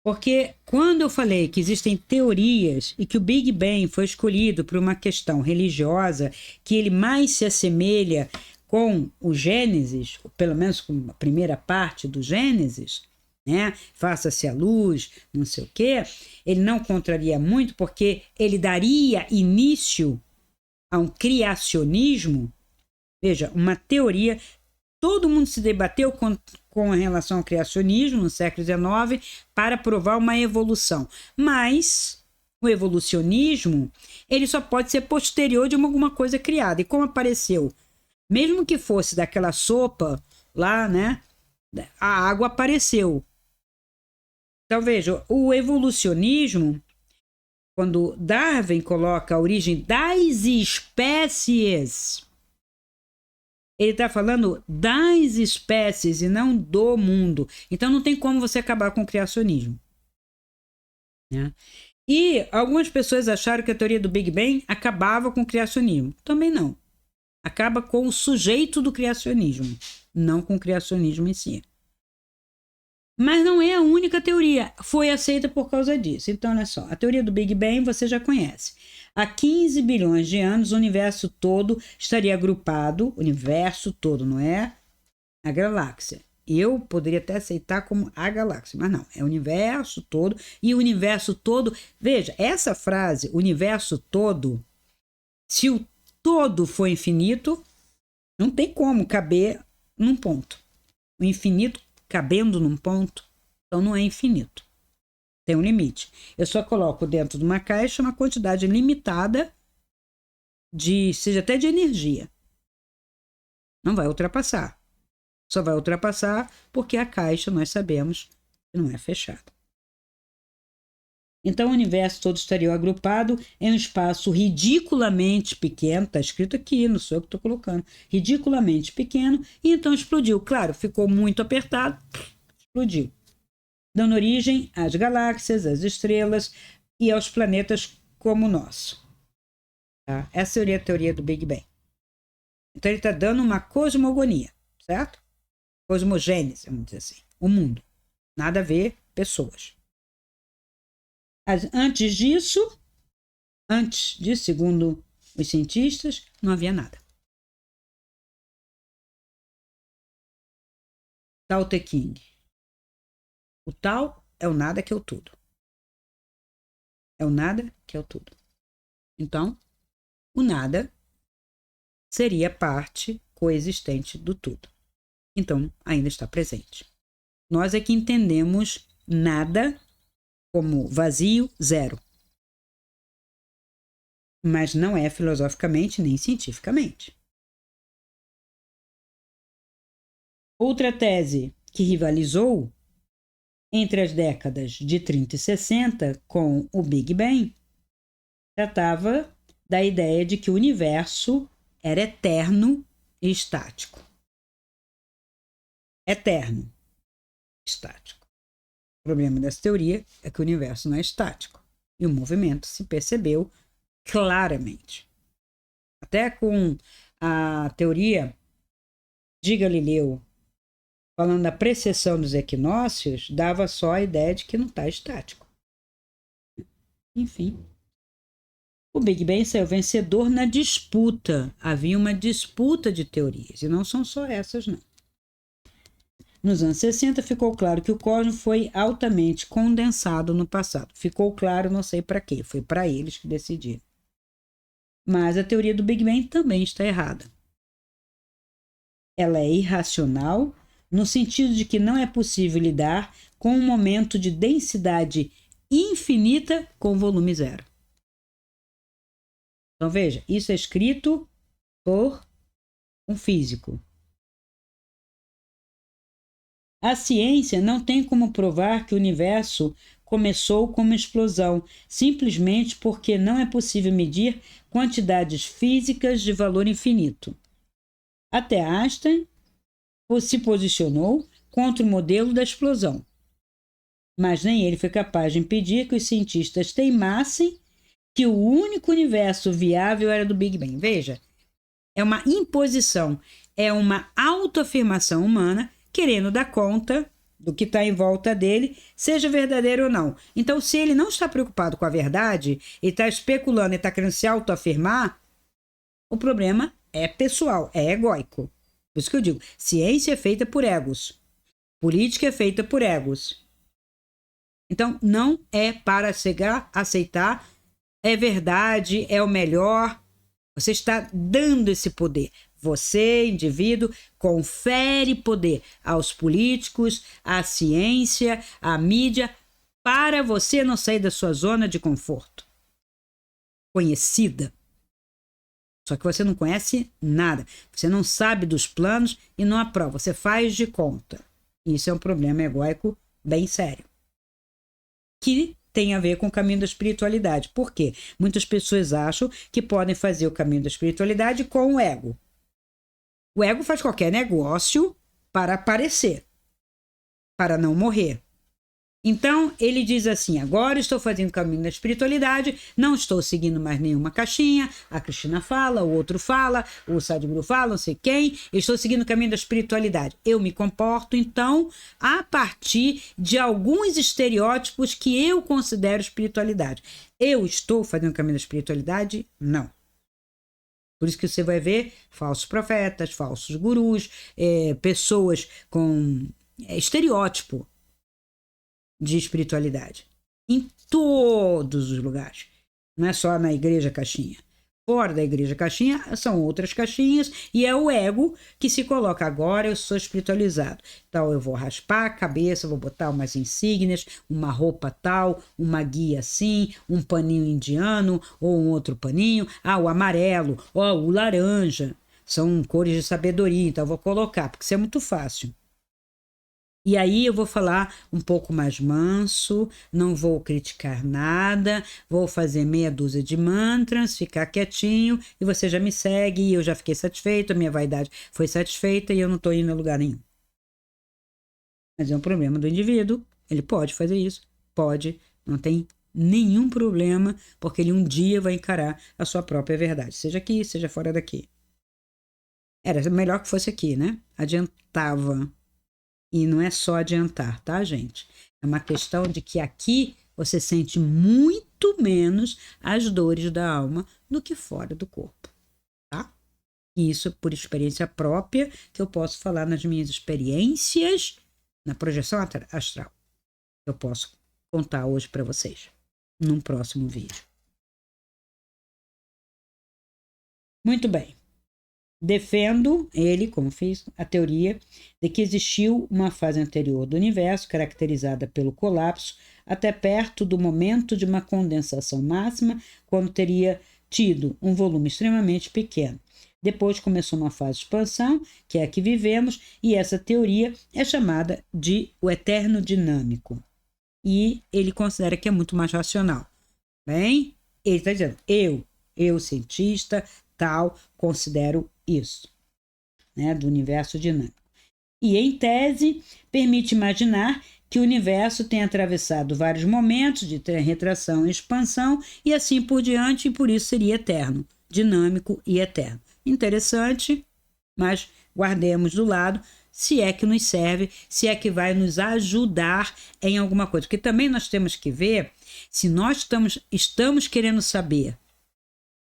Porque quando eu falei que existem teorias e que o Big Bang foi escolhido por uma questão religiosa, que ele mais se assemelha com o Gênesis, ou pelo menos com a primeira parte do Gênesis, né? Faça-se a luz, não sei o quê, ele não contraria muito, porque ele daria início a um criacionismo. Veja, uma teoria. Todo mundo se debateu com relação ao criacionismo no século XIX para provar uma evolução. Mas o evolucionismo, ele só pode ser posterior de alguma coisa criada. E como apareceu? Mesmo que fosse daquela sopa lá, né? A água apareceu. Então, veja, o evolucionismo, quando Darwin coloca a origem das espécies, ele está falando das espécies e não do mundo. Então não tem como você acabar com o criacionismo, né? E algumas pessoas acharam que a teoria do Big Bang acabava com o criacionismo. Também não. Acaba com o sujeito do criacionismo, não com o criacionismo em si. Mas não é a única teoria. Foi aceita por causa disso. Então, olha só. A teoria do Big Bang você já conhece. Há 15 bilhões de anos, o universo todo estaria agrupado. Universo todo, não é a galáxia. Eu poderia até aceitar como a galáxia, mas não. É o universo todo. E o universo todo... Veja, essa frase, universo todo, se o todo for infinito, não tem como caber num ponto. O infinito cabendo num ponto, então não é infinito. Tem um limite. Eu só coloco dentro de uma caixa uma quantidade limitada seja até de energia. Não vai ultrapassar. Só vai ultrapassar porque a caixa, nós sabemos, que não é fechada. Então o universo todo estaria agrupado em um espaço ridiculamente pequeno, está escrito aqui, não sou eu que estou colocando, ridiculamente pequeno, e então explodiu. Claro, ficou muito apertado, explodiu, dando origem às galáxias, às estrelas e aos planetas como o nosso. Tá? Essa seria a teoria do Big Bang. Então ele está dando uma cosmogonia, certo? Cosmogênese, vamos dizer assim, o mundo. Nada a ver, pessoas. Antes disso, segundo os cientistas, não havia nada. Tao Te Ching. O tal é o nada que é o tudo. É o nada que é o tudo. Então, o nada seria parte coexistente do tudo. Então, ainda está presente. Nós é que entendemos nada como vazio, zero. Mas não é filosoficamente nem cientificamente. Outra tese que rivalizou entre as décadas de 30 e 60 com o Big Bang tratava da ideia de que o universo era eterno e estático. Eterno, estático. O problema dessa teoria é que o universo não é estático. E o movimento se percebeu claramente. Até com a teoria de Galileu, falando da precessão dos equinócios, dava só a ideia de que não está estático. Enfim. O Big Bang saiu vencedor na disputa. Havia uma disputa de teorias, e não são só essas, não. Nos anos 60, ficou claro que o cosmos foi altamente condensado no passado. Ficou claro, não sei para quê, foi para eles que decidiram. Mas a teoria do Big Bang também está errada. Ela é irracional, no sentido de que não é possível lidar com um momento de densidade infinita com volume zero. Então veja, isso é escrito por um físico. A ciência não tem como provar que o universo começou como explosão, simplesmente porque não é possível medir quantidades físicas de valor infinito. Até Einstein se posicionou contra o modelo da explosão, mas nem ele foi capaz de impedir que os cientistas teimassem que o único universo viável era do Big Bang. Veja, é uma imposição, é uma autoafirmação humana querendo dar conta do que está em volta dele, seja verdadeiro ou não. Então, se ele não está preocupado com a verdade, e está especulando e está querendo se autoafirmar, o problema é pessoal, é egóico. Por isso que eu digo, ciência é feita por egos, política é feita por egos. Então, não é para chegar, aceitar, é verdade, é o melhor. Você está dando esse poder. Você, indivíduo, confere poder aos políticos, à ciência, à mídia, para você não sair da sua zona de conforto. Conhecida. Só que você não conhece nada. Você não sabe dos planos e não aprova. Você faz de conta. Isso é um problema egóico bem sério. Que tem a ver com o caminho da espiritualidade. Por quê? Muitas pessoas acham que podem fazer o caminho da espiritualidade com o ego. O ego faz qualquer negócio para aparecer, para não morrer. Então, ele diz assim, agora estou fazendo o caminho da espiritualidade, não estou seguindo mais nenhuma caixinha, a Cristina fala, o outro fala, o Sadhguru fala, não sei quem, estou seguindo o caminho da espiritualidade. Eu me comporto, então, a partir de alguns estereótipos que eu considero espiritualidade. Eu estou fazendo o caminho da espiritualidade? Não. Por isso que você vai ver falsos profetas, falsos gurus, pessoas com estereótipo de espiritualidade. Em todos os lugares. Não é só na igreja caixinha. Fora da igreja caixinha são outras caixinhas e é o ego que se coloca. Agora eu sou espiritualizado. Então eu vou raspar a cabeça, vou botar umas insígnias, uma roupa tal, uma guia assim, um paninho indiano ou um outro paninho. O amarelo, o laranja. São cores de sabedoria, então eu vou colocar, porque isso é muito fácil. E aí eu vou falar um pouco mais manso, não vou criticar nada, vou fazer meia dúzia de mantras, ficar quietinho e você já me segue e eu já fiquei satisfeito, a minha vaidade foi satisfeita e eu não estou indo a lugar nenhum. Mas é um problema do indivíduo, ele pode fazer isso, pode, não tem nenhum problema, porque ele um dia vai encarar a sua própria verdade, seja aqui, seja fora daqui. Era melhor que fosse aqui, né? Adiantava. E não é só adiantar, tá, gente? É uma questão de que aqui você sente muito menos as dores da alma do que fora do corpo, tá? E isso por experiência própria, que eu posso falar nas minhas experiências na projeção astral. Eu posso contar hoje para vocês, num próximo vídeo. Muito bem. Defendo, ele, como fiz, a teoria de que existiu uma fase anterior do universo, caracterizada pelo colapso, até perto do momento de uma condensação máxima, quando teria tido um volume extremamente pequeno. Depois começou uma fase de expansão, que é a que vivemos, e essa teoria é chamada de o eterno dinâmico. E ele considera que é muito mais racional. Bem, ele está dizendo, eu cientista, tal, considero isso, né, do universo dinâmico. E, em tese, permite imaginar que o universo tem atravessado vários momentos de retração e expansão e assim por diante, e por isso seria eterno, dinâmico e eterno. Interessante, mas guardemos do lado, se é que nos serve, se é que vai nos ajudar em alguma coisa. Porque também nós temos que ver se nós estamos querendo saber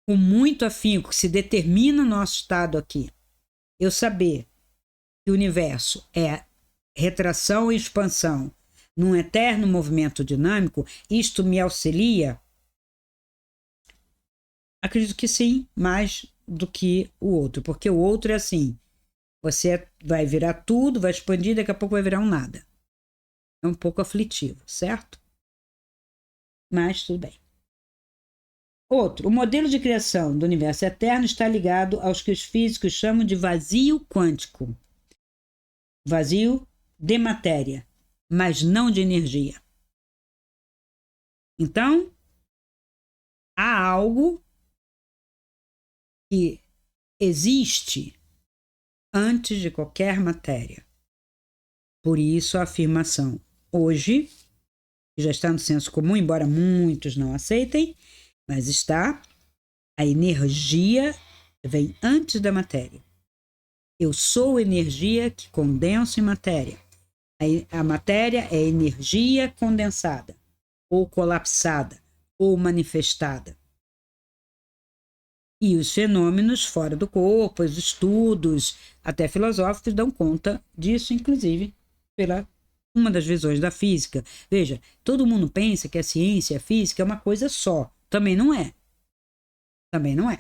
com muito afinco, se determina o nosso estado aqui. Eu saber que o universo é retração e expansão num eterno movimento dinâmico, isto me auxilia? Acredito que sim, mais do que o outro, porque o outro é assim, você vai virar tudo, vai expandir, daqui a pouco vai virar um nada. É um pouco aflitivo, certo? Mas tudo bem. Outro, o modelo de criação do universo eterno está ligado aos que os físicos chamam de vazio quântico. Vazio de matéria, mas não de energia. Então, há algo que existe antes de qualquer matéria. Por isso a afirmação hoje, que já está no senso comum, embora muitos não aceitem, mas está, a energia vem antes da matéria. Eu sou energia que condenso em matéria. A matéria é energia condensada, ou colapsada, ou manifestada. E os fenômenos fora do corpo, os estudos, até filosóficos, dão conta disso, inclusive, pela uma das visões da física. Veja, todo mundo pensa que a ciência e a física é uma coisa só. Também não é. Também não é.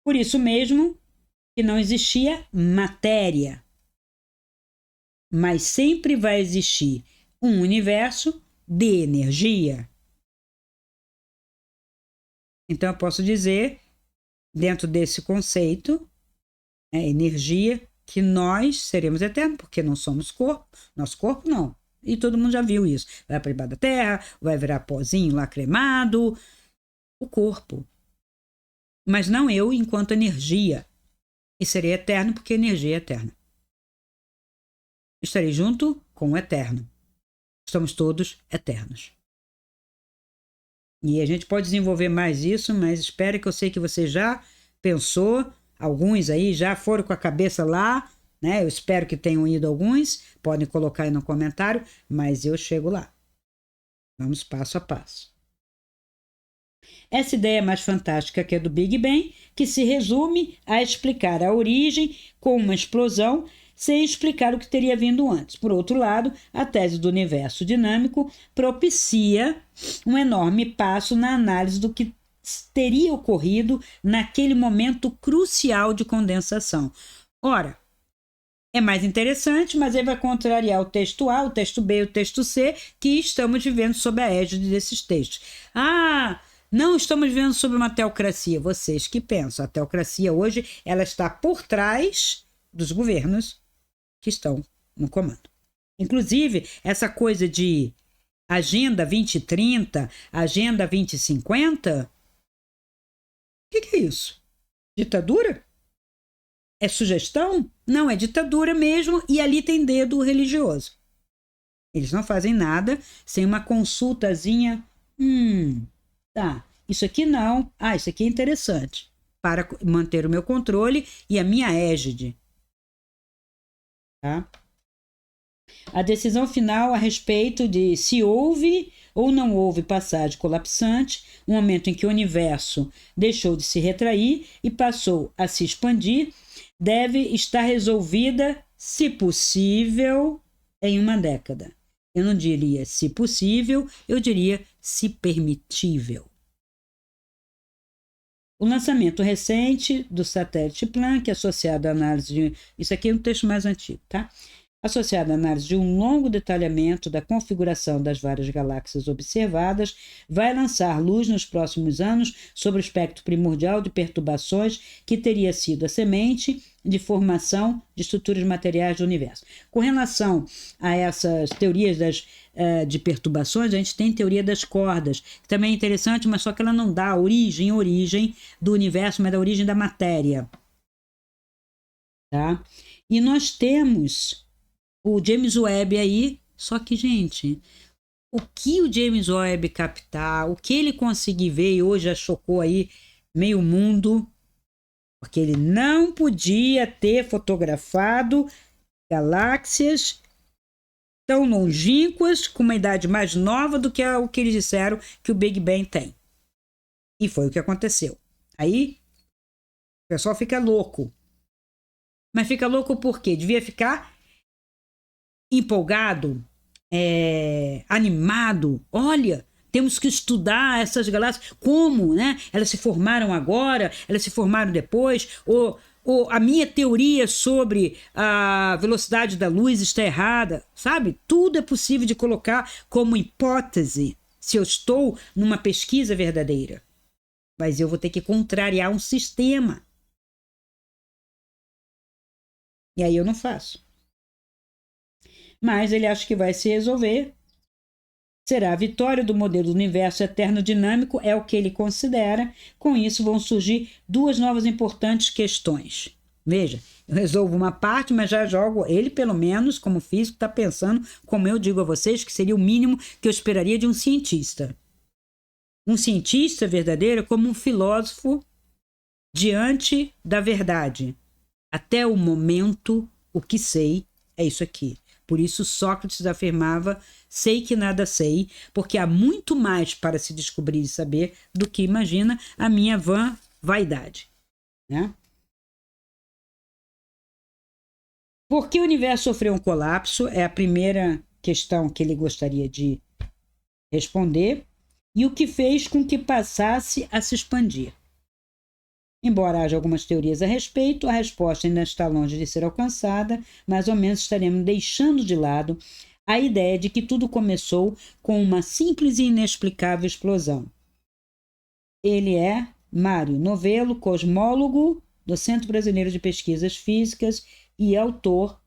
Por isso mesmo que não existia matéria. Mas sempre vai existir um universo de energia. Então eu posso dizer, dentro desse conceito, energia, que nós seremos eternos, porque não somos corpo, nosso corpo não. E todo mundo já viu isso. Vai para debaixo da terra, vai virar pozinho lá cremado, o corpo. Mas não eu enquanto energia. E serei eterno porque energia é eterna. Estarei junto com o eterno. Estamos todos eternos. E a gente pode desenvolver mais isso, mas espero que eu sei que você já pensou, alguns aí já foram com a cabeça lá, né? Eu espero que tenham ido alguns, podem colocar aí no comentário, mas eu chego lá. Vamos passo a passo. Essa ideia mais fantástica que é do Big Bang, que se resume a explicar a origem com uma explosão, sem explicar o que teria vindo antes. Por outro lado, a tese do universo dinâmico propicia um enorme passo na análise do que teria ocorrido naquele momento crucial de condensação. Ora, é mais interessante, mas ele vai contrariar o texto A, o texto B e o texto C, que estamos vivendo sob a égide desses textos. Não estamos vivendo sob uma teocracia. Vocês que pensam, a teocracia hoje ela está por trás dos governos que estão no comando. Inclusive, essa coisa de Agenda 2030, Agenda 2050, o que é isso? Ditadura? É sugestão? Não, é ditadura mesmo, e ali tem dedo religioso. Eles não fazem nada sem uma consultazinha. Tá, isso aqui não. Isso aqui é interessante. Para manter o meu controle e a minha égide. Tá? A decisão final a respeito de se houve ou não houve passagem colapsante, um momento em que o universo deixou de se retrair e passou a se expandir, deve estar resolvida, se possível, em uma década. Eu não diria se possível, eu diria se permitível. O lançamento recente do satélite Planck, associado à análise de... Isso aqui é um texto mais antigo, tá? Associado à análise de um longo detalhamento da configuração das várias galáxias observadas, vai lançar luz nos próximos anos sobre o espectro primordial de perturbações que teria sido a semente de formação de estruturas materiais do universo. Com relação a essas teorias de perturbações, a gente tem teoria das cordas, que também é interessante, mas só que ela não dá a origem do universo, mas da origem da matéria. Tá? E nós temos o James Webb aí, só que, gente, o que o James Webb captar, o que ele conseguir ver, e hoje já chocou aí meio mundo, porque ele não podia ter fotografado galáxias tão longínquas, com uma idade mais nova do que o que eles disseram que o Big Bang tem. E foi o que aconteceu. Aí, o pessoal fica louco. Mas fica louco por quê? Devia ficar empolgado, animado. Olha, temos que estudar essas galáxias. Como, né? Elas se formaram agora, elas se formaram depois, ou a minha teoria sobre a velocidade da luz está errada, sabe? Tudo é possível de colocar como hipótese se eu estou numa pesquisa verdadeira. Mas eu vou ter que contrariar um sistema. E aí eu não faço. Mas ele acha que vai se resolver. Será a vitória do modelo do universo eterno dinâmico, é o que ele considera. Com isso vão surgir duas novas importantes questões. Veja, eu resolvo uma parte, mas já jogo ele, pelo menos, como físico, está pensando, como eu digo a vocês, que seria o mínimo que eu esperaria de um cientista. Um cientista verdadeiro é como um filósofo diante da verdade. Até o momento, o que sei é isso aqui. Por isso Sócrates afirmava, sei que nada sei, porque há muito mais para se descobrir e saber do que imagina a minha vã vaidade. Né? Por que o universo sofreu um colapso? É a primeira questão que ele gostaria de responder. E o que fez com que passasse a se expandir? Embora haja algumas teorias a respeito, a resposta ainda está longe de ser alcançada, mais ou menos estaremos deixando de lado a ideia de que tudo começou com uma simples e inexplicável explosão. Ele é Mário Novelo, cosmólogo do Centro Brasileiro de Pesquisas Físicas e autor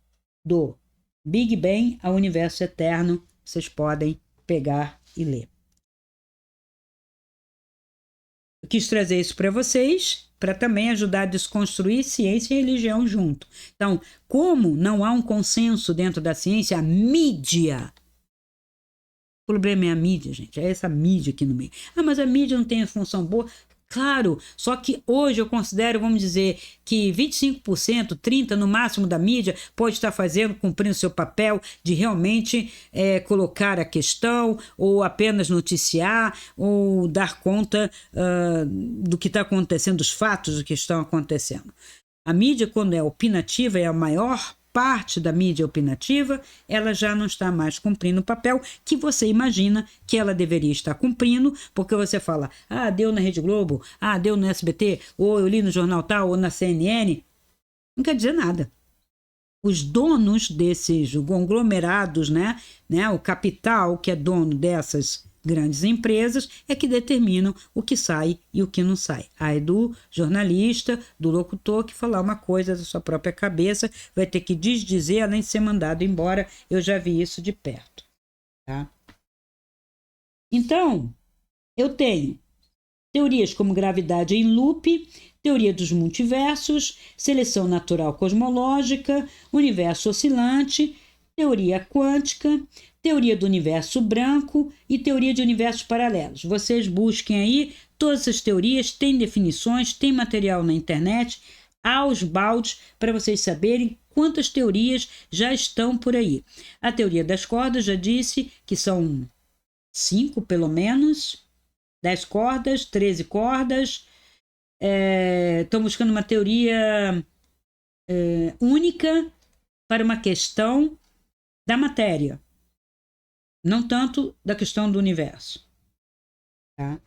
do Big Bang ao Universo Eterno. Vocês podem pegar e ler. Eu quis trazer isso para vocês, para também ajudar a desconstruir ciência e religião junto. Então, como não há um consenso dentro da ciência, a mídia. O problema é a mídia, gente. É essa mídia aqui no meio. Ah, mas a mídia não tem função boa. Claro, só que hoje eu considero, vamos dizer, que 25%, 30% no máximo da mídia pode estar fazendo, cumprindo seu papel de realmente colocar a questão, ou apenas noticiar, ou dar conta do que está acontecendo, dos fatos do que estão acontecendo. A mídia, quando é opinativa, é a maior parte da mídia opinativa, ela já não está mais cumprindo o papel que você imagina que ela deveria estar cumprindo, porque você fala, deu na Rede Globo, deu no SBT, ou eu li no jornal tal, ou na CNN, não quer dizer nada. Os donos desses conglomerados, né, o capital que é dono dessas grandes empresas é que determinam o que sai e o que não sai. Aí do jornalista, do locutor que falar uma coisa da sua própria cabeça, vai ter que desdizer além de ser mandado embora. Eu já vi isso de perto. Tá? Então, eu tenho teorias como gravidade em loop, teoria dos multiversos, seleção natural cosmológica, universo oscilante, teoria quântica, teoria do universo branco e teoria de universos paralelos. Vocês busquem aí, todas essas teorias têm definições, tem material na internet, aos baldes, para vocês saberem quantas teorias já estão por aí. A teoria das cordas, já disse que são 5 pelo menos, 10 cordas, 13 cordas. Estão buscando uma teoria única para uma questão da matéria, não tanto da questão do universo. Tá?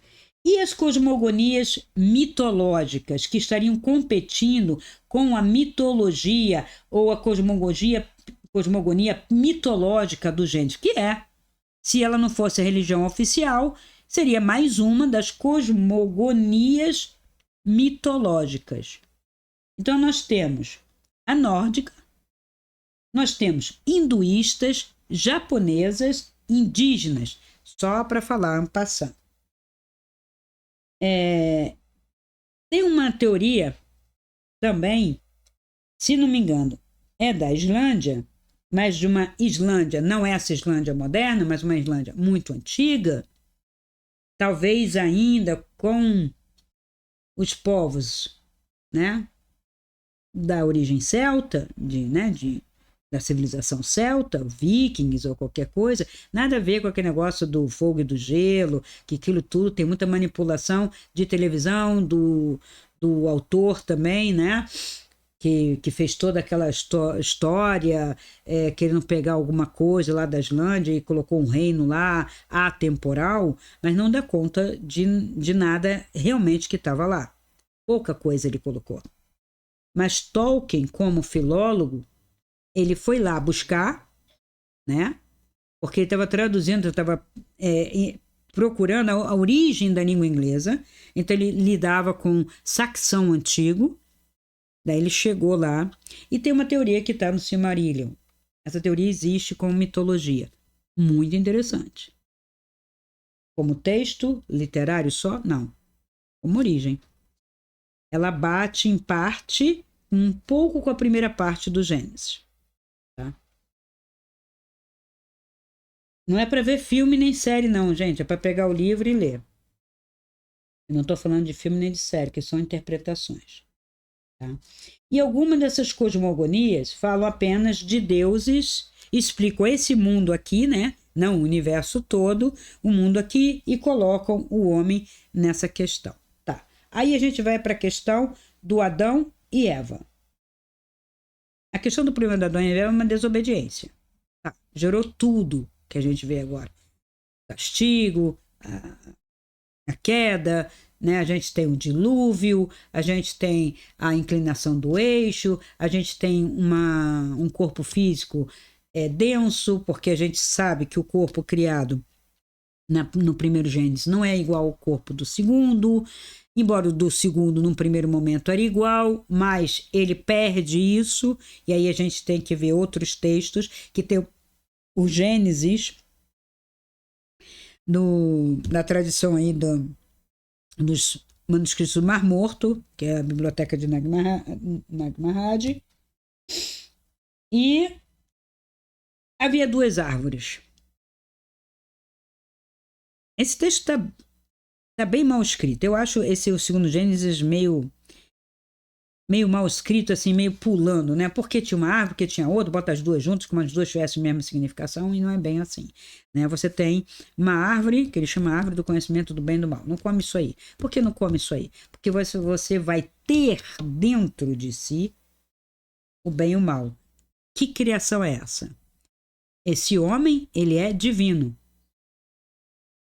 E as cosmogonias mitológicas, que estariam competindo com a mitologia ou a cosmogonia mitológica do gênero, que se ela não fosse a religião oficial, seria mais uma das cosmogonias mitológicas. Então nós temos a nórdica, nós temos hinduístas, japonesas, indígenas, só para falar um passando. Tem uma teoria também, se não me engano, é da Islândia, mas de uma Islândia, não essa Islândia moderna, mas uma Islândia muito antiga, talvez ainda com os povos, né, da origem celta, da civilização celta, vikings ou qualquer coisa, nada a ver com aquele negócio do fogo e do gelo, que aquilo tudo tem muita manipulação de televisão, do autor também, né? que fez toda aquela história, querendo pegar alguma coisa lá da Islândia e colocou um reino lá, atemporal, mas não dá conta de nada realmente que estava lá. Pouca coisa ele colocou. Mas Tolkien, como filólogo, ele foi lá buscar, né? Porque ele estava traduzindo, estava procurando a origem da língua inglesa, então ele lidava com saxão antigo. Daí ele chegou lá e tem uma teoria que está no Silmarillion. Essa teoria existe como mitologia. Muito interessante. Como texto literário só? Não. Como origem. Ela bate em parte, um pouco com a primeira parte do Gênesis. Tá? Não é para ver filme nem série não, gente. É para pegar o livro e ler. Eu não estou falando de filme nem de série, que são interpretações. Tá? E algumas dessas cosmogonias falam apenas de deuses, explicam esse mundo aqui, né? Não o universo todo, o mundo aqui, e colocam o homem nessa questão. Tá. Aí a gente vai para a questão do Adão e Eva. A questão do problema do Adão e Eva é uma desobediência. Tá? Gerou tudo que a gente vê agora. Castigo, a queda, né? A gente tem o dilúvio, a gente tem a inclinação do eixo, a gente tem um corpo físico denso, porque a gente sabe que o corpo criado no primeiro Gênesis não é igual ao corpo do segundo, embora o do segundo, num primeiro momento, era igual, mas ele perde isso, e aí a gente tem que ver outros textos que tem o Gênesis na tradição aí dos manuscritos do Mar Morto, que é a biblioteca de Nag Hammadi, e havia duas árvores. Esse texto tá bem mal escrito. Eu acho o segundo Gênesis meio mal escrito, assim, meio pulando, né? Porque tinha uma árvore, porque tinha outra, bota as duas juntas, como as duas tivessem a mesma significação, e não é bem assim, né? Você tem uma árvore, que ele chama árvore do conhecimento do bem e do mal. Não come isso aí. Por que não come isso aí? Porque você vai ter dentro de si o bem e o mal. Que criação é essa? Esse homem, ele é divino.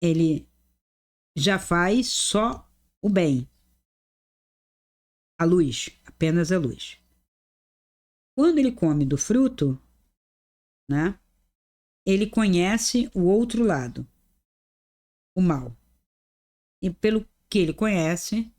Ele já faz só o bem. A luz, apenas a luz. Quando ele come do fruto, né, ele conhece o outro lado, o mal. E pelo que ele conhece,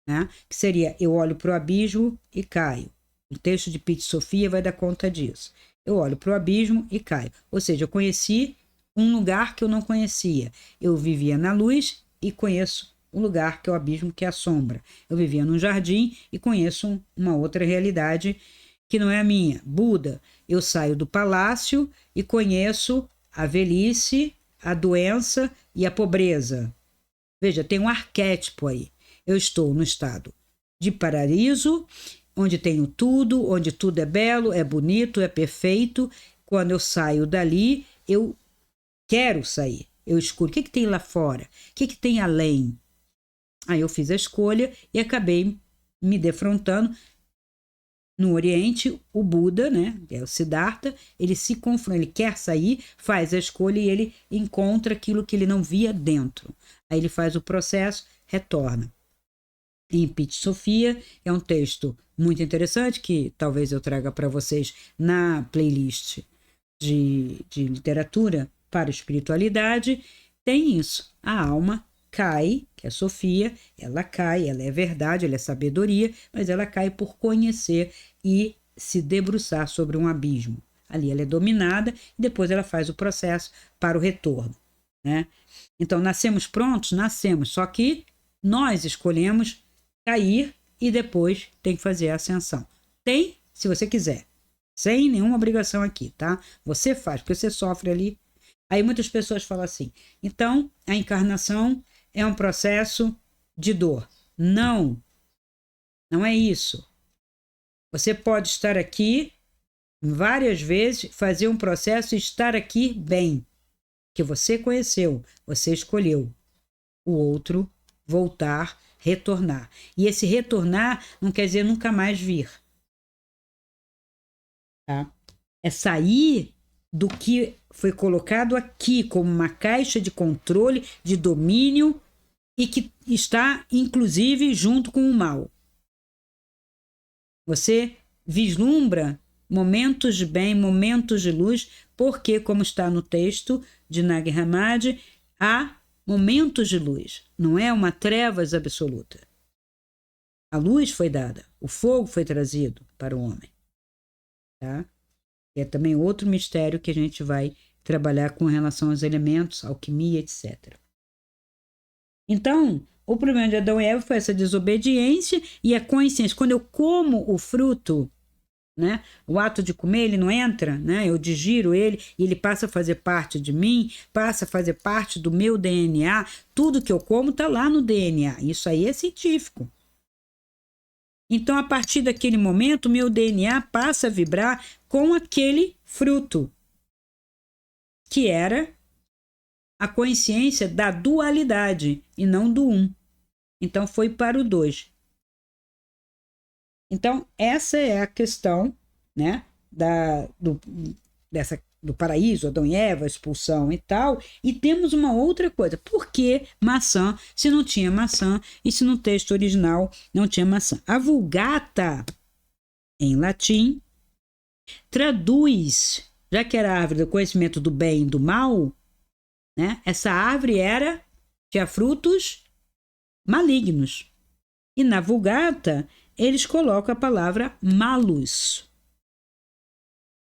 né, que seria eu olho para o abismo e caio. O texto de Pete Sofia vai dar conta disso. Eu olho para o abismo e caio. Ou seja, eu conheci um lugar que eu não conhecia. Eu vivia na luz e conheço o lugar que é o abismo, que é a sombra. Eu vivia num jardim e conheço uma outra realidade que não é a minha. Buda, eu saio do palácio e conheço a velhice, a doença e a pobreza. Veja, tem um arquétipo aí. Eu estou no estado de paraíso, onde tenho tudo, onde tudo é belo, é bonito, é perfeito. Quando eu saio dali, eu quero sair. Eu escolho o que tem lá fora, o que tem além. Aí eu fiz a escolha e acabei me defrontando. No Oriente, o Buda, né, que é o Siddhartha, ele se confronta, ele quer sair, faz a escolha e ele encontra aquilo que ele não via dentro. Aí ele faz o processo, retorna. Em Pete Sofia, é um texto muito interessante que talvez eu traga para vocês na playlist de literatura para espiritualidade. Tem isso, a alma cai, que é Sofia, ela cai, ela é verdade, ela é sabedoria, mas ela cai por conhecer e se debruçar sobre um abismo. Ali ela é dominada e depois ela faz o processo para o retorno, né? Então, nascemos prontos? Nascemos, só que nós escolhemos cair e depois tem que fazer a ascensão. Tem, se você quiser, sem nenhuma obrigação aqui, tá? Você faz, porque você sofre ali. Aí muitas pessoas falam assim, então a encarnação é um processo de dor. Não, não é isso. Você pode estar aqui várias vezes, fazer um processo e estar aqui bem, que você conheceu, você escolheu. O outro voltar, retornar. E esse retornar não quer dizer nunca mais vir. tá? É sair do que foi colocado aqui como uma caixa de controle, de domínio, e que está, inclusive, junto com o mal. Você vislumbra momentos de bem, momentos de luz, porque, como está no texto de Nag Hammadi, há momentos de luz, não é uma trevas absoluta. A luz foi dada, o fogo foi trazido para o homem. Tá? É também outro mistério que a gente vai trabalhar com relação aos elementos, alquimia, etc. Então, o problema de Adão e Eva foi essa desobediência e a consciência. Quando eu como o fruto, né, o ato de comer, ele não entra, né, eu digiro ele e ele passa a fazer parte de mim, passa a fazer parte do meu DNA. Tudo que eu como está lá no DNA. Isso aí é científico. Então, a partir daquele momento, meu DNA passa a vibrar com aquele fruto, que era a consciência da dualidade e não do um. Então, foi para o dois. Então, essa é a questão, né, do paraíso, Adão e Eva, expulsão e tal. E temos uma outra coisa. Por que maçã se não tinha maçã e se no texto original não tinha maçã? A Vulgata, em latim, traduz, já que era a árvore do conhecimento do bem e do mal, né, essa árvore tinha frutos malignos. E na Vulgata, eles colocam a palavra malus.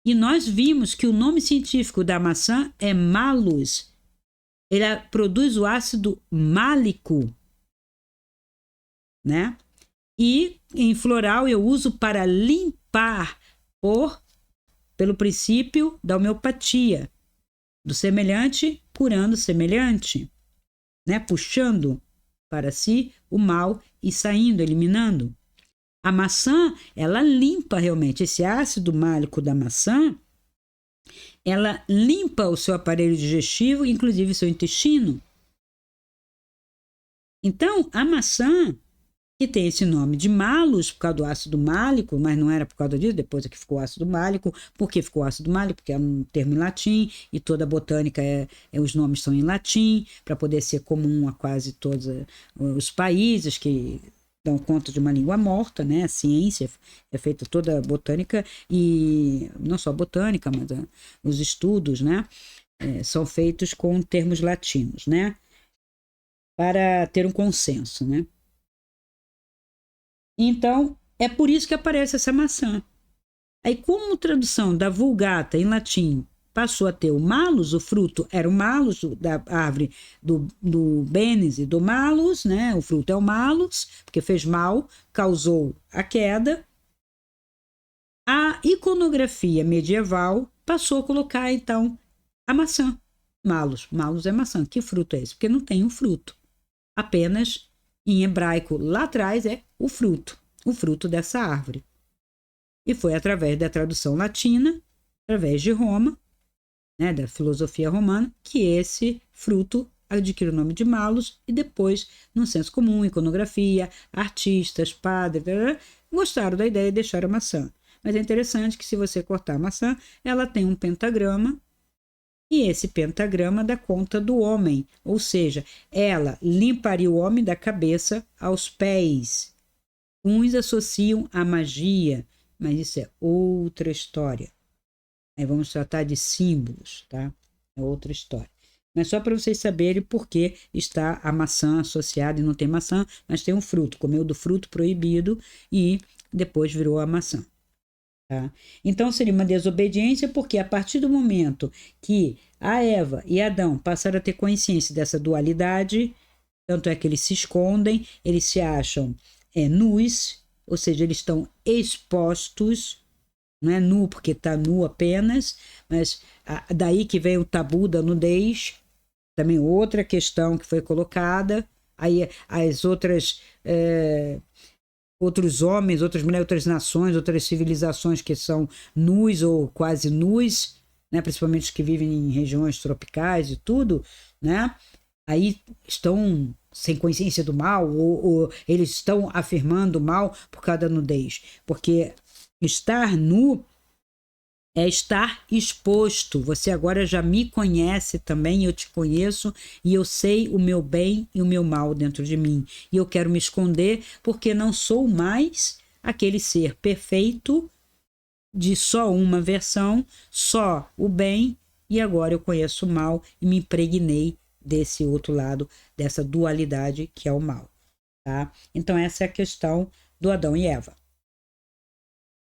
E nós vimos que o nome científico da maçã é malus. Ele produz o ácido málico, né? E em floral eu uso para limpar pelo princípio da homeopatia, do semelhante curando semelhante, né? Puxando para si o mal e saindo, eliminando. A maçã, ela limpa realmente. Esse ácido málico da maçã, ela limpa o seu aparelho digestivo, inclusive o seu intestino. Então, a maçã, que tem esse nome de malus, por causa do ácido málico, mas não era por causa disso, depois é que ficou ácido málico. Por que ficou ácido málico? Porque é um termo em latim, e toda a botânica, os nomes são em latim, para poder ser comum a quase todos os países que dão conta de uma língua morta, né? A ciência é feita toda botânica, e não só botânica, mas os estudos, né? São feitos com termos latinos, né? Para ter um consenso, né? Então, é por isso que aparece essa maçã. Aí, como tradução da Vulgata em latim passou a ter o malus, o fruto era o malus da árvore do Bênese, do malus, né? O fruto é o malus, porque fez mal, causou a queda. A iconografia medieval passou a colocar, então, a maçã. Malus. Malus é maçã. Que fruto é esse? Porque não tem um fruto. Apenas, em hebraico, lá atrás, é o fruto dessa árvore. E foi através da tradução latina, através de Roma, né, da filosofia romana, que esse fruto adquire o nome de malus, e depois, no senso comum, iconografia, artistas, padres, gostaram da ideia e deixaram a maçã. Mas é interessante que, se você cortar a maçã, ela tem um pentagrama, e esse pentagrama dá conta do homem, ou seja, ela limparia o homem da cabeça aos pés. Uns associam a magia, mas isso é outra história. Aí vamos tratar de símbolos, tá? É outra história. Mas só para vocês saberem por que está a maçã associada, e não tem maçã, mas tem um fruto. Comeu do fruto proibido e depois virou a maçã. Tá? Então seria uma desobediência, porque a partir do momento que a Eva e Adão passaram a ter consciência dessa dualidade, tanto é que eles se escondem, eles se acham nus, ou seja, eles estão expostos. Não é nu porque está nu apenas, mas daí que vem o tabu da nudez, também outra questão que foi colocada. Aí as outros homens, outras mulheres, outras nações, outras civilizações que são nus ou quase nus, né, principalmente os que vivem em regiões tropicais e tudo, né, aí estão sem consciência do mal, ou eles estão afirmando o mal por causa da nudez, porque estar nu É estar exposto. Você agora já me conhece também, eu te conheço e eu sei o meu bem e o meu mal dentro de mim. E eu quero me esconder porque não sou mais aquele ser perfeito de só uma versão, só o bem, e agora eu conheço o mal e me impregnei desse outro lado, dessa dualidade que é o mal, tá? Então essa é a questão do Adão e Eva.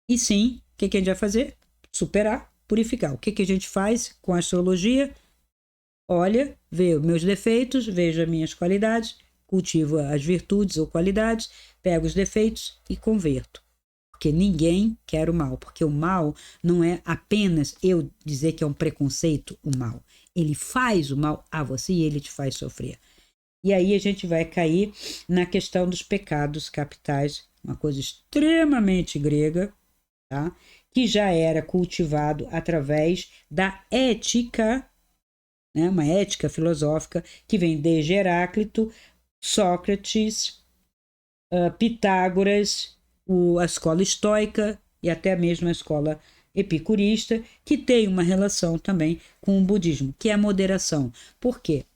E sim, o que a gente vai fazer? Superar, purificar. O que a gente faz com a astrologia? Olha, vê os meus defeitos, vejo as minhas qualidades, cultivo as virtudes ou qualidades, pego os defeitos e converto. Porque ninguém quer o mal, porque o mal não é apenas eu dizer que é um preconceito o mal. Ele faz o mal a você e ele te faz sofrer. E aí a gente vai cair na questão dos pecados capitais, uma coisa extremamente grega, tá? Que já era cultivado através da ética, né? Uma ética filosófica que vem desde Heráclito, Sócrates, Pitágoras, a escola estoica e até mesmo a escola epicurista, que tem uma relação também com o budismo, que é a moderação. Por quê?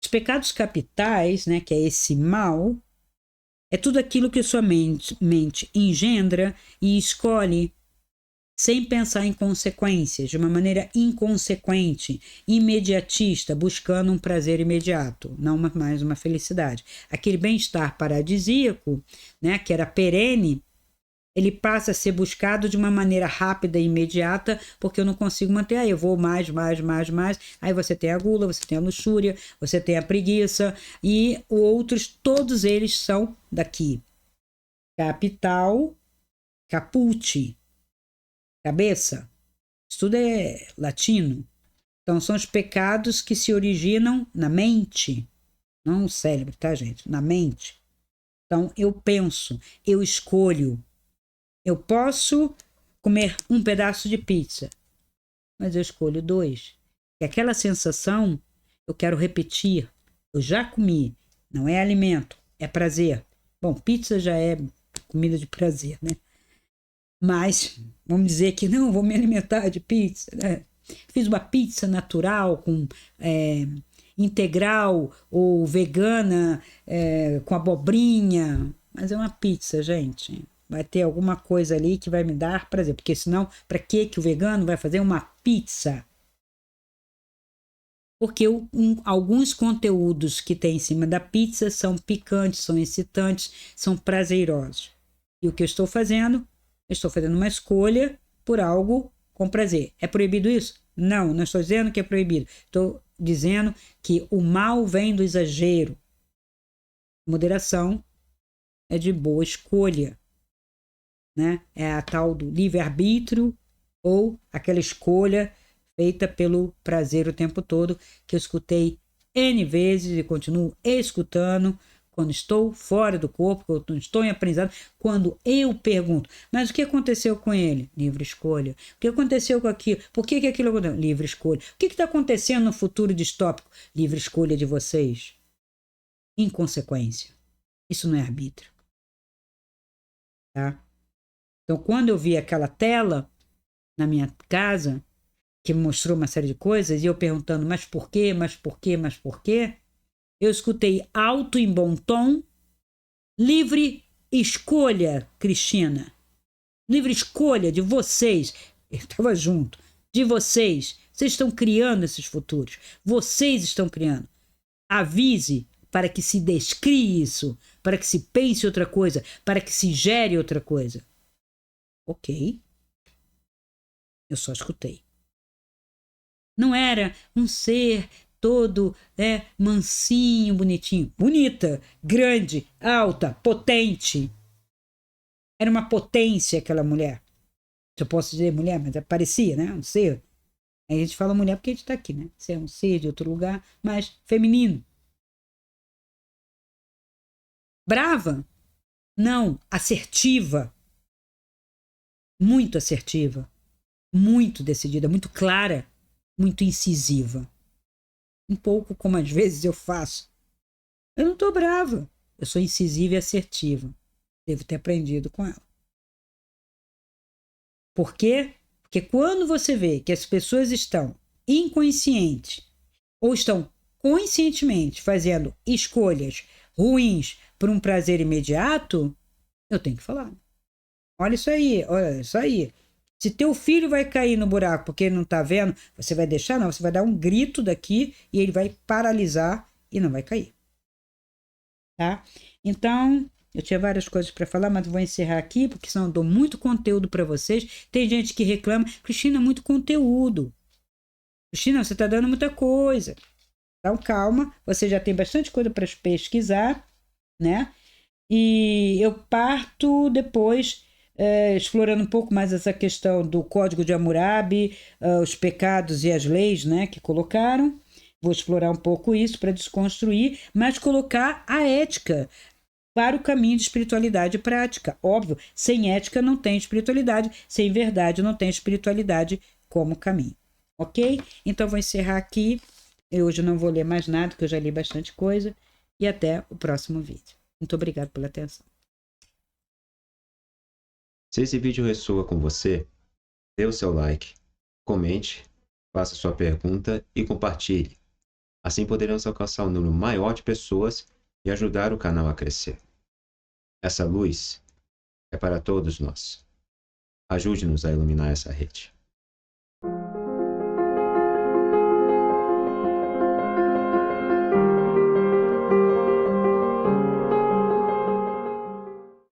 Os pecados capitais, né, que é esse mal, é tudo aquilo que sua mente engendra e escolhe sem pensar em consequências, de uma maneira inconsequente, imediatista, buscando um prazer imediato, não mais uma felicidade. Aquele bem-estar paradisíaco, né, que era perene, ele passa a ser buscado de uma maneira rápida e imediata, porque eu não consigo manter, aí eu vou mais, aí você tem a gula, você tem a luxúria, você tem a preguiça, e outros, todos eles são daqui. Capital, caput, cabeça, isso tudo é latino. Então, são os pecados que se originam na mente, não no cérebro, tá, gente? Na mente. Então, eu penso, eu escolho. Eu posso comer um pedaço de pizza, mas eu escolho dois. E aquela sensação, eu quero repetir. Eu já comi, não é alimento, é prazer. Bom, pizza já é comida de prazer, né? Mas, vamos dizer que não, vou me alimentar de pizza, né? Fiz uma pizza natural, com integral ou vegana, com abobrinha, mas é uma pizza, gente. Vai ter alguma coisa ali que vai me dar prazer, porque senão, para que o vegano vai fazer uma pizza? Porque alguns conteúdos que tem em cima da pizza são picantes, são excitantes, são prazerosos. E o que eu estou fazendo? Eu estou fazendo uma escolha por algo com prazer. É proibido isso? Não, não estou dizendo que é proibido. Estou dizendo que o mal vem do exagero. Moderação é de boa escolha, né? É a tal do livre-arbítrio ou aquela escolha feita pelo prazer o tempo todo, que eu escutei N vezes e continuo escutando quando estou fora do corpo, quando estou em aprendizado, quando eu pergunto, mas o que aconteceu com ele? Livre escolha. O que aconteceu com aquilo? Por que aquilo aconteceu? Livre escolha. O que está acontecendo no futuro distópico? Livre escolha de vocês. Inconsequência. Isso não é arbítrio. Tá? Então, quando eu vi aquela tela na minha casa, que me mostrou uma série de coisas, e eu perguntando, mas por quê, mas por quê, mas por quê? Eu escutei alto em bom tom, livre escolha, Cristina. Livre escolha de vocês. Eu estava junto. De vocês. Vocês estão criando esses futuros. Vocês estão criando. Avise para que se descrie isso, para que se pense outra coisa, para que se gere outra coisa. Ok. Eu só escutei. Não era um ser todo mansinho, bonitinho. Bonita, grande, alta, potente. Era uma potência aquela mulher. Se eu posso dizer mulher, mas parecia, né? Um ser. Aí a gente fala mulher porque a gente está aqui, né? Ser um ser de outro lugar, mas feminino. Brava? Não. Assertiva. Muito assertiva. Muito decidida, muito clara, muito incisiva. Um pouco como às vezes eu faço. Eu não estou brava. Eu sou incisiva e assertiva. Devo ter aprendido com ela. Por quê? Porque quando você vê que as pessoas estão inconscientes ou estão conscientemente fazendo escolhas ruins por um prazer imediato, eu tenho que falar. Olha isso aí, olha isso aí. Se teu filho vai cair no buraco porque ele não tá vendo, você vai deixar? Não, você vai dar um grito daqui e ele vai paralisar e não vai cair. Tá? Então, eu tinha várias coisas para falar, mas vou encerrar aqui, porque senão eu dou muito conteúdo para vocês. Tem gente que reclama, Cristina, muito conteúdo. Cristina, você está dando muita coisa. Então, calma, você já tem bastante coisa para pesquisar, né? E eu parto depois, explorando um pouco mais essa questão do Código de Hammurabi, os pecados e as leis, né, que colocaram. Vou explorar um pouco isso para desconstruir, mas colocar a ética para o caminho de espiritualidade prática. Óbvio, sem ética não tem espiritualidade, sem verdade não tem espiritualidade como caminho. Ok? Então vou encerrar aqui. Eu hoje não vou ler mais nada, porque eu já li bastante coisa. E até o próximo vídeo. Muito obrigado pela atenção. Se esse vídeo ressoa com você, dê o seu like, comente, faça sua pergunta e compartilhe. Assim poderemos alcançar um número maior de pessoas e ajudar o canal a crescer. Essa luz é para todos nós. Ajude-nos a iluminar essa rede.